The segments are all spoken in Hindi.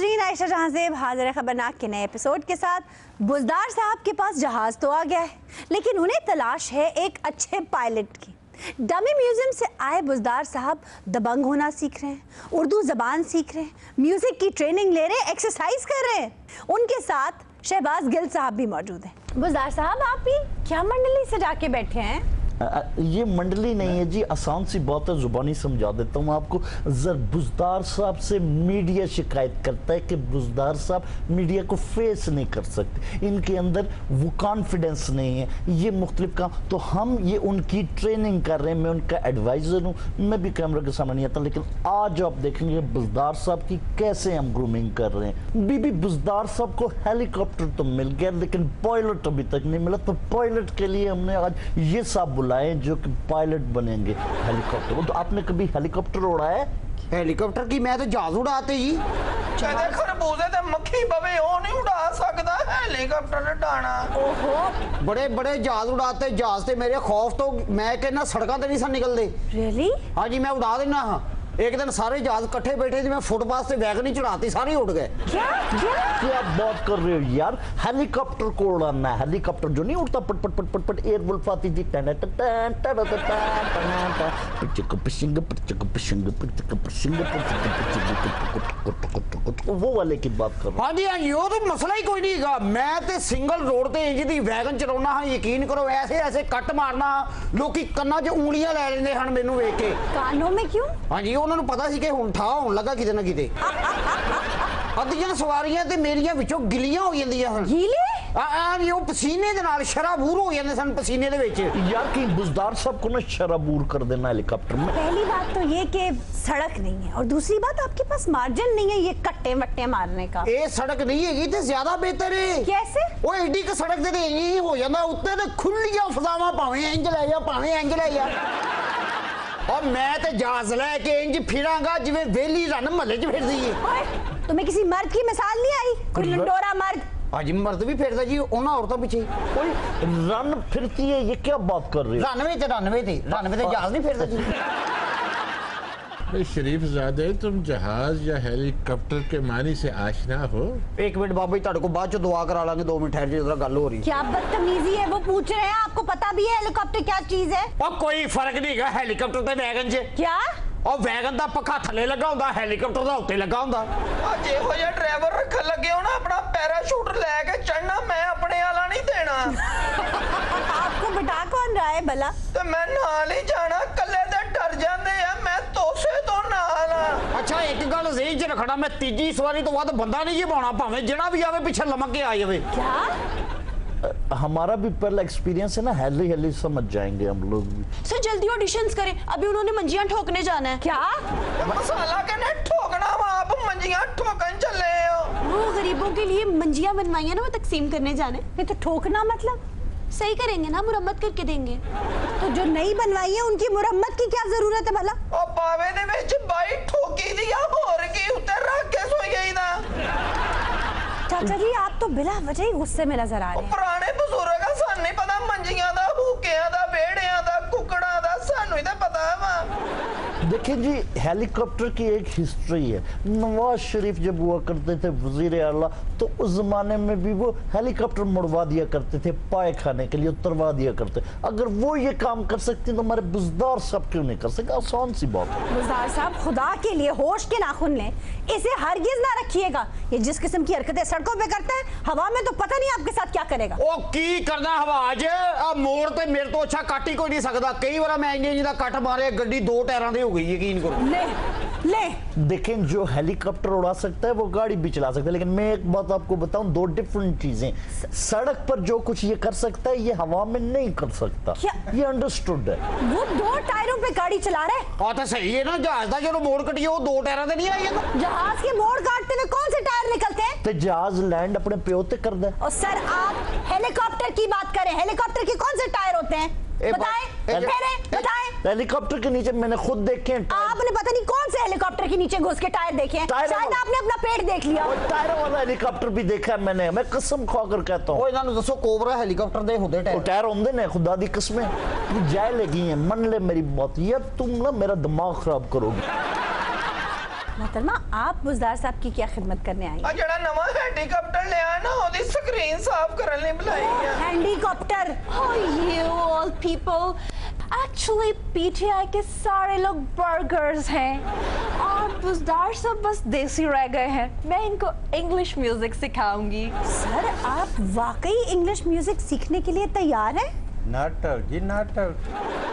नाजरीन, आयशा जहां से हाजिर खबरनाक के नए एपिसोड के साथ। बुज़दार साहब के पास जहाज तो आ गया है, लेकिन उन्हें तलाश है एक अच्छे पायलट की। डमी म्यूजियम से आए बुज़दार साहब दबंग होना सीख रहे हैं, उर्दू जबान सीख रहे हैं, म्यूजिक की ट्रेनिंग ले रहे हैं, एक्सरसाइज कर रहे हैं। उनके साथ शहबाज गिल साहब भी मौजूद हैं। बुज़दार साहब, आप भी क्या मंडली सजा के बैठे हैं? ये मंडली नहीं है जी, आसान सी बात है, जुबानी समझा देता हूँ आपको। बुज़दार साहब से मीडिया शिकायत करता है कि बुज़दार साहब मीडिया को फेस नहीं कर सकते, इनके अंदर वो कॉन्फिडेंस नहीं है, ये मुख्तलिफ काम। तो हम ये उनकी ट्रेनिंग कर रहे हैं, मैं उनका एडवाइज़र हूँ, मैं भी कैमरा के सामने नहीं आता। लेकिन आज आप देखेंगे बुज़दार साहब की कैसे हम ग्रूमिंग कर रहे हैं। बीबी बुज़दार साहब को हेलीकॉप्टर तो मिल गया, लेकिन पायलट अभी तक नहीं मिला। तो पायलट के लिए हमने आज ये साहब बुलाए जो कि पायलट बनेंगे हेलीकॉप्टर। तो आपने कभी हेलीकॉप्टर उड़ाया है? हेलीकॉप्टर की मैं तो जहाज उड़ाते जी। कहते खरबूजे ते मक्खी बवे ओ नहीं उड़ा सकता हेलीकॉप्टर उड़ाना। ओहो, बड़े बड़े जहाज उड़ाते। जहाज ते मेरे खौफ तो मैं कहना सड़कों ते नहीं सन निकलते। रियली? हाँ जी, मैं उड़ा देना। हाँ, एक दिन सारे जहाज इकट्ठे बैठे थे, मैं फुटपाथ से वैगन ही चढ़ाती, सारे उड़ गए। क्या बात कर रहे हो यार, हेलीकॉप्टर को उड़ाना है। हेलीकॉप्टर जो नहीं उड़ता पट पट पट पट पट एयर वुल्फ आती थी, वो वाले की बात कर रहा हूं। हाँ जी, हाँ जी, वो तो मसला ही कोई नहीं है। मैं तो सिंगल रोड ते इंज दी वैगन चलाना। हाँ, यकीन करो, ऐसे ऐसे कट मारना, लोग कन्ना च ਉਂਗਲੀਆਂ ਲੈ ਲੈਂਦੇ ਹਨ ਮੈਨੂੰ ਵੇਖ ਕੇ। कानों में क्यों? हाँ जी, ਉਹਨਾਂ ਨੂੰ ਪਤਾ ਸੀ ਕਿ ਹੁਣ ਠਾ ਹੋਣ ਲੱਗਾ ਕਿਤੇ ਨਾ ਕਿਤੇ। ਅੱਧੀਆਂ ਸਵਾਰੀਆਂ ਤੇ ਮੇਰੀਆਂ ਵਿੱਚੋਂ ਗਿੱਲੀਆਂ ਹੋ ਜਾਂਦੀਆਂ ਹਨ। गीले? ਵੀ ਉਹ ਪਸੀਨੇ ਦੇ ਨਾਲ ਸ਼ਰਾਬੂਰ ਹੋ ਜਾਂਦੇ ਸਨ ਪਸੀਨੇ ਦੇ ਵਿੱਚ। यार कि बुज़दार साहब को ना शराबूर कर देना हेलीकॉप्टर में। पहली बात तो ये कि सड़क नहीं है, और दूसरी बात आपके पास मार्जिन नहीं है ये कट्टे वट्टे मारने का। ਇਹ ਸੜਕ ਨਹੀਂ ਹੈਗੀ ਤੇ ਜ਼ਿਆਦਾ ਬਿਹਤਰ ਹੈ। कैसे? ਉਹ ਐਡੀ ਕ ਸੜਕ ਤੇ ਇੰਜ ਹੋ ਜਾਂਦਾ, ਉੱਤੇ ਤੇ ਖੁੱਲੀਆਂ ਫਜ਼ਾਵਾਂ ਭਾਵੇਂ ਇੰਜ ਲੈ ਜਾ ਭਾਵੇਂ ਇੰਜ ਲੈ ਜਾ। और मैं तो जहाज लेके इंज फिरांगा जिवें वेली रन महल्ले च फिरदी है। ओए, तुम्हें किसी मर्द की मिसाल नहीं आई? कोई लंडोरा मर्द? आज मर्द भी फिरदा जी, उन्हां औरतां पीछे। रन फिरती है, ये क्या बात कर रहे हो? रनवे ते जहाज नहीं फिरदा जी। शरीफ ज़ादे, तुम जहाज या हेलीकॉप्टर के मानी से आशना हो? एक मिनट बाबा जी, तुहाडे को बाद च दुआ करा लांगे। 2 मिनट ठहर जी, जरा गल हो रही। क्या बदतमीजी है, वो पूछ रहे हैं। आपको पता भी है हेलीकॉप्टर क्या चीज है? और कोई फर्क नहीं है हेलीकॉप्टर ते वैगन च। क्या? और वैगन दा पक्खा थल्ले लगा हुंदा, हेलीकॉप्टर दा उत्ते लगा हुंदा। ਅੱਜ ਇਹੋ ਜਿਹਾ ਡਰਾਈਵਰ ਰੱਖਣ ਲੱਗੇ ਹੋ ਨਾ, ਆਪਣਾ ਪੈਰਾਸ਼ੂਟ ਲੈ ਕੇ ਚੜਨਾ, ਮੈਂ ਆਪਣੇ ਵਾਲਾ ਨਹੀਂ ਦੇਣਾ। आपको बिठा कौन रहा है भला? ਤੇ ਮੈਂ ਨਾਲ ਹੀ ਜਾਣਾ, ਕੱਲੇ ਤੇ ਡਰ ਜਾਂਦੇ ਆ, ਮੈਂ ਤੋਸੇ ਤੋਂ ਨਾਲ ਆ। अच्छा, एक गल ज़हन च रखना, मैं तीजी सवारी तो बाद बंदा नहीं जी पाउणा, भावें जेड़ा भी आवे पीछे लमक के आ जावे। क्या? हमारा भी पहला एक्सपीरियंस है ना, हेली हेली समझ जाएंगे हम लोग भी। सर जल्दी ऑडिशंस करें, अभी उन्होंने मंजियां ठोकने जाना है। क्या? मसाला कहने ठोकना वा, आप मंजियां ठोकन चले हो। वो गरीबों के लिए मंजियां बनवाई है ना, वो तकसीम करने जाने। ये तो ठोकना मतलब? सही करेंगे ना, मुरम्मत करके देंगे। तो जो नई बनवाई है उनकी मुरम्मत की क्या जरूरत है भला? ਉਹ ਬਾਵੇ ਦੇ ਵਿੱਚ ਬਾਈ ਠੋਕੀ ਦੀ ਆ, ਹੋਰ ਕੀ ਉੱਤੇ ਰੱਖ ਕੇ ਸੋਈ ਜਾਈਦਾ। चाचा जी, आप तो बिना वजह ही गुस्से में नजर आ रहे ਉਹ हैं। ਪੁਰਾਣੇ ਬਜ਼ੁਰਗ ਆ, ਸਾਨੂੰ ਨਹੀਂ ਪਤਾ ਮੰਜੀਆਂ ਦਾ, ਭੂਕਿਆਂ ਦਾ, ਵਿਹੜਿਆਂ ਦਾ, ਕੁੱਕੜਾਂ ਦਾ, ਸਾਨੂੰ ਹੀ ਤਾਂ ਪਤਾ ਵਾ। देखिए जी, हेलीकॉप्टर की एक हिस्ट्री है। नवाज शरीफ जब हुआ करते थे वजीर आला, तो उस जमाने में भी वो हेलीकॉप्टर मुड़वा दिया करते थे, पाए खाने के लिए उतरवा दिया करते। अगर वो ये काम कर सकते तो हमारे बुज़दार साहब क्यों नहीं कर सकते? आसान सी बात है। बुज़दार साहब, खुदा के लिए होश के नाखून लें, इसे हरगिज ना रखिएगा। ये जिस किस्म की हरकतें सड़कों पे करता है, हवा में तो पता नहीं आपके साथ क्या करेगा। ओ की करना हवाज, आ मोड़ ते मेरे तो अच्छा कट ही कोई नहीं सकता। कई बार मैं इंज दा कट मारे, गड्डी 2 टायरां दी हो गई, यकीन करो। ले देखें, जो हेलीकॉप्टर उड़ा सकता है वो गाड़ी भी चला सकता है। लेकिन मैं एक बात आपको बताऊं, 2 डिफरेंट चीजें। सड़क पर जो कुछ ये कर सकता है, ये हवा में नहीं कर सकता। क्या? ये अंडरस्टूड है। वो 2 टायरों पे गाड़ी चला रहे हैं। आ तो सही है ना, जहाज दा जो मोड़ कटिए वो 2 टायरां ते नहीं आई जांदा। जहाज के मोड़ काटते हुए कौन से टायर निकलते हैं? तो जहाज लैंड अपने प्यो ते कर दे। और सर, आप हेलीकॉप्टर की बात करें, हेलीकॉप्टर के कौन से टायर होते हैं? बताएं। हेलीकॉप्टर के नीचे मैंने खुद देखे हैं। आपने पता नहीं कौन से हेलीकॉप्टर के नीचे घुस के टायर देखे हैं। शायद आपने अपना पेट देख लिया। टायरों वाला हेलीकॉप्टर भी देखा है मैंने, मैं कसम खाकर कहता हूँ। ओ इन्हां नूं दसो, कोबरा हेलीकॉप्टर दे हुंदे टायर? टायर होंदे ने, खुदा दी कसमें। तू जाए लगी है, मन ले मेरी बात, यार तुम ना मेरा दिमाग खराब करोगे। मोहतरमा आप बुजदार साहब की क्या खिदमत करने आई? ਆ ਜਿਹੜਾ ਨਵਾਂ ਹੈਲੀਕਾਪਟਰ ਲਿਆ ਨਾ ਉਹਦੀ ਸਕਰੀਨ ਸਾਫ਼ ਕਰਨ ਲਈ ਬੁਲਾਈ ਆ। Helicopter. Oh, you all people. Actually, PTI के सारे लोग बर्गर्स हैं और बुजदार सब बस देसी रह गए हैं। मैं इनको इंग्लिश म्यूजिक सिखाऊंगी। सर आप वाकई इंग्लिश म्यूजिक सीखने के लिए तैयार हैं? नाटक जी नाटक।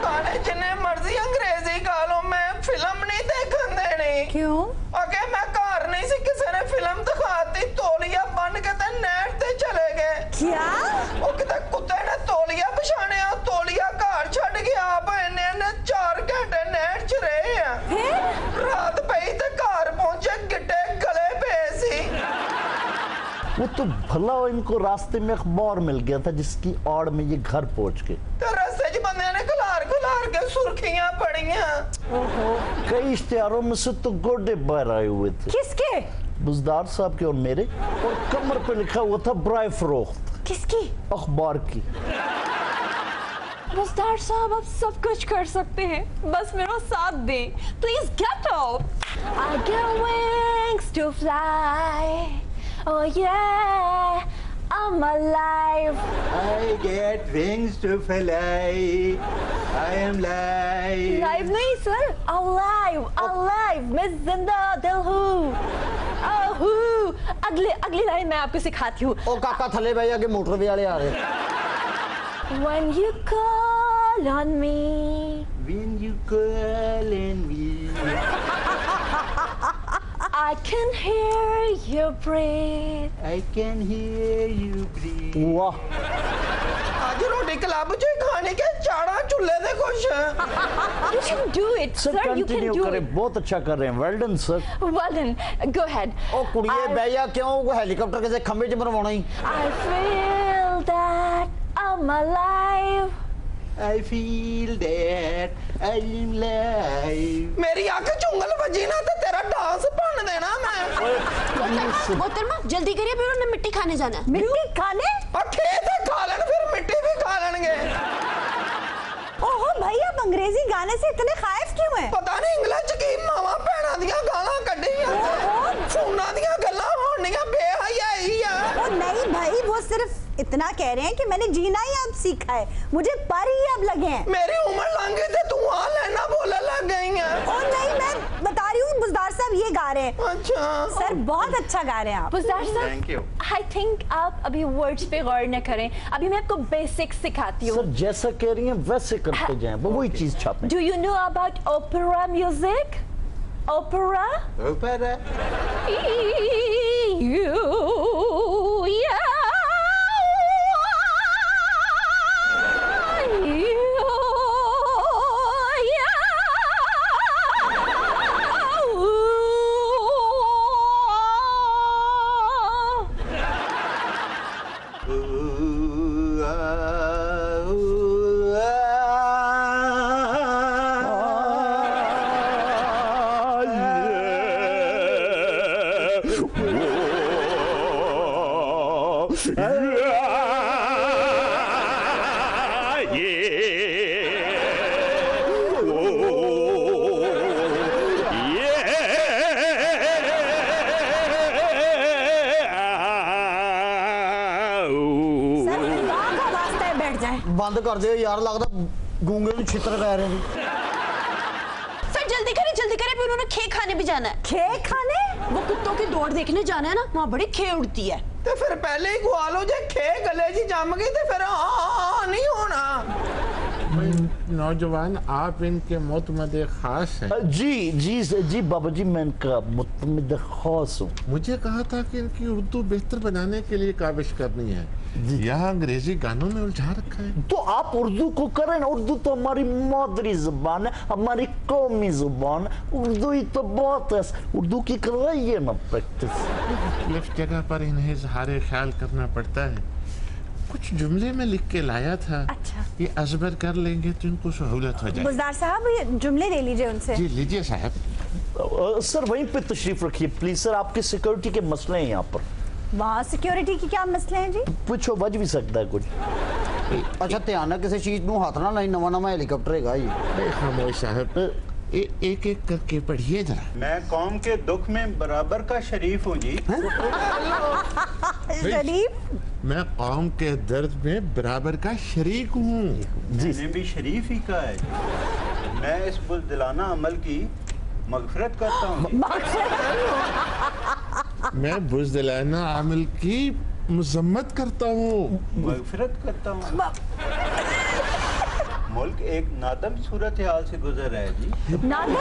ਗਾਣੇ ਜਿੰਨੇ ਮਰਜ਼ੀ ਅੰਗਰੇਜ਼ੀ ਗਾ ਲਓ ਮੈਂ ਫਿਲਮ ਨਹੀਂ ਦੇਖਣ ਦੇਣੀ। क्यों? ਅੱਗੇ ਮੈਂ ਘਰ ਨਹੀਂ ਸੀ ਕਿਸੇ ਨੇ ਫਿਲਮ ਦਿਖਾਤੀ ਤੋਲੀਆ ਬੰਨ ਕੇ ਤੇ ਨਹਿਰ ਤੇ ਚਲੇ ਗਏ। क्या? ਉਹ ਕਿਤੇ ਕੁੱਤੇ ਨੇ ਤੋਲੀਆ ਪਛਾਣਿਆ ਤੋਲੀਆ ਘਰ ਛੱਡ ਕੇ ਆਪ ਇਹਨੇ 4 ਘੰਟੇ ਨਹਿਰ 'ਚ ਰਹੇ ਆ। फिर? ਰਾਤ ਪਈ ਤੇ ਘਰ ਪਹੁੰਚੇ ਗਿੱਟੇ ਗਲੇ ਪਏ ਸੀ। वो तो भला हो इनको रास्ते में अखबार मिल गया था जिसकी आड़ में ये घर पहुंच गए। ਤੇ ਰਸਤੇ 'ਚ ਬੰਦਿਆਂ ਨੇ ਖਲਾਰ ਕੇ ਸੁਰਖੀਆਂ पड़ियां। कई इश्तिहारों में से तो गोडे बाहर आए हुए थे, किसके? बुजदार साहब के और मेरे, और कमर पे लिखा हुआ था ब्राय फरोख्त किसकी? अखबार की। बुजदार साहब आप सब कुछ कर सकते हैं, बस मेरा साथ दें। Please get up. I get wings to fly. Oh yeah, I'm alive. I get wings to fly. I am live. Live नहीं सर, alive, alive. मैं जिंदा दिल हूँ। अगली लाइन मैं आपको सिखाती हूँ। ਉਹ ਕਾਕਾ ਥੱਲੇ ਬਹਿ ਜਾ ਕੇ ਮੋਟਰਵੇ ਵਾਲੇ ਆ ਰਹੇ। When you call on me. When you call on me. I can hear you breathe. I can hear you breathe. वाह, ਅੱਜ ਰੋਟੀ ਕਲੱਬ 'ਚ ਹੀ ਖਾਣੀ ਕਿ ਚਾੜਾ ਚੁੱਲ੍ਹੇ ਦੇ ਕੁਛ। You can do it, sir sir. You can continue do करें, it. बहुत अच्छा कर रहे हैं, well done sir. Well then, go ahead. ਉਹ ਕੁੜੀਏ ਬਹਿ ਜਾ ਕਿਉਂ ਹੈਲੀਕਾਪਟਰ ਕਿਸੇ ਖੰਭੇ 'ਚ ਮਰਵਾਉਣਾ ਹੀ। I feel that I'm alive. I feel that I am live. ਮੇਰੀ ਅੱਖ ਚੁੰਗਲ ਵੱਜੀ ਨਾ ਤੇ ਤੇਰਾ ਡਾਂਸ ਭੰਨ ਦੇਣਾ ਮੈਂ। मोहतरमा जल्दी करिए, फिर उन्हें मिट्टी खाने जाना है। मिट्टी खाने? ਆ ਖੇਤ ਖਾ ਲੈਣ ਫਿਰ ਮਿੱਟੀ ਵੀ ਖਾ ਲੈਣਗੇ। ओहो भाई आप अंग्रेजी गाने से इतने खाइफ क्यों हैं? ਪਤਾ ਨਹੀਂ ਇੰਗਲਿਸ਼ 'ਚ ਕੀ ਮਾਵਾਂ ਭੈਣਾਂ ਦੀਆਂ ਗਾਲਾਂ ਕੱਢੀ ਜਾਂਦੇ। ਫੋਨਾਂ ਦੀਆਂ ਗੱਲਾਂ ਹੋਣੀਆਂ ਬੇਹਯਾਈ ਆ। ओ नहीं भाई वो सिर्फ इतना कह रहे हैं कि मैंने जीना ही अब सीखा है, मुझे पर ही अब लगे हैं। ਮੇਰੀ ਉਮਰ ਲੰਘ ਗਈ ਤੇ ਤੂੰ ਆ ਲੈਣਾ ਬੋਲਣ ਲੱਗ गई है। ओ नहीं मैं बता रही हूँ बुजदार साहब ये गा रहे हैं। अच्छा सर बहुत अच्छा गा रहे हैं आप। बुजदार साहब, Thank you. I think आप अभी वर्ड्स पे गौर न करें। अभी मैं आपको बेसिक सिखाती हूँ। सर जैसा कह रही हैं वैसे करते जाएं, वो वही चीज छापें। Do you know about opera music? Opera? Opera. Ooh, ah, ooh, sir खुदा का वास्ता है बैठ जाएं। ਬੰਦ ਕਰ ਦਿਓ ਯਾਰ ਲੱਗਦਾ ਗੂੰਗੇ ਨੂੰ ਛਿੱਤਰ ਪੈ ਰਹੇ ਨੇ। सर जल्दी करें, फिर उन्होंने खे खाने भी जाना है। खे खाने? वो कुत्तों की दौड़ देखने जाना है ना, वहाँ बड़ी खे उड़ती है। ਤੇ ਫਿਰ ਪਹਿਲੇ ਹੀ ਗਵਾ ਲਓ ਜੇ ਖੇ ਗਲੇ 'ਚ ਜੰਮ ਗਈ ਤੇ ਫਿਰ ਨਹੀਂ ਹੋਣਾ। नौजवान आप इनके मुतमद खास हैं। जी बाबा जी, मैं इनका मुतमिद खास हूँ। मुझे कहा था कि इनकी उर्दू बेहतर बनाने के लिए काविश करनी है, यहाँ अंग्रेजी गानों में उलझा रखा है। तो आप उर्दू को करें ना, उर्दू तो हमारी मादरी जुबान है, हमारी कौमी जुबान। उर्दू ही तो बहुत है, उर्दू की करवाइए ना प्रैक्टिस। मुख्तलिफ जगह पर इन्हें इजहार ख्याल करना पड़ता है। कुछ जुमले में लिख के लाया था। अच्छा। ये अजबर कर लेंगे तो इनको सहूलत हो जाएगी। बुजदार साहब ये जुमले ले लीजिए उनसे। जी लीजिए साहब। सर वहीं पे तशरीफ रखिए प्लीज सर, आपके सिक्योरिटी के मसले हैं यहाँ पर। वहाँ सिक्योरिटी की क्या मसले हैं जी? कुछ हो बज भी सकता है कुछ। ਅੱਛਾ ਧਿਆਨ ਨਾਲ ਕਿਸੇ ਚੀਜ਼ ਨੂੰ ਹੱਥ ਨਾ ਲਾਈ, ਨਵਾਂ ਨਵਾਂ ਹੈਲੀਕਾਪਟਰ ਹੈਗਾ ਜੀ। खामोश साहब, एक एक करके पढ़िए जरा। मैं कौम के दुख में बराबर का शरीफ हूँ जी। शरीफ मैं कौम के दर्द में बराबर का शरीक हूँ। मैंने भी शरीफ ही कहा है। मैं इस बुज़दिलाना अमल की मगफिरत करता हूँ जी। मैं बुज़दिलाना अमल की मजम्मत करता हूँ। मगफिरत करता हूँ। मुल्क एक नादम सूरत हाल से गुजर रहा है जी। नादम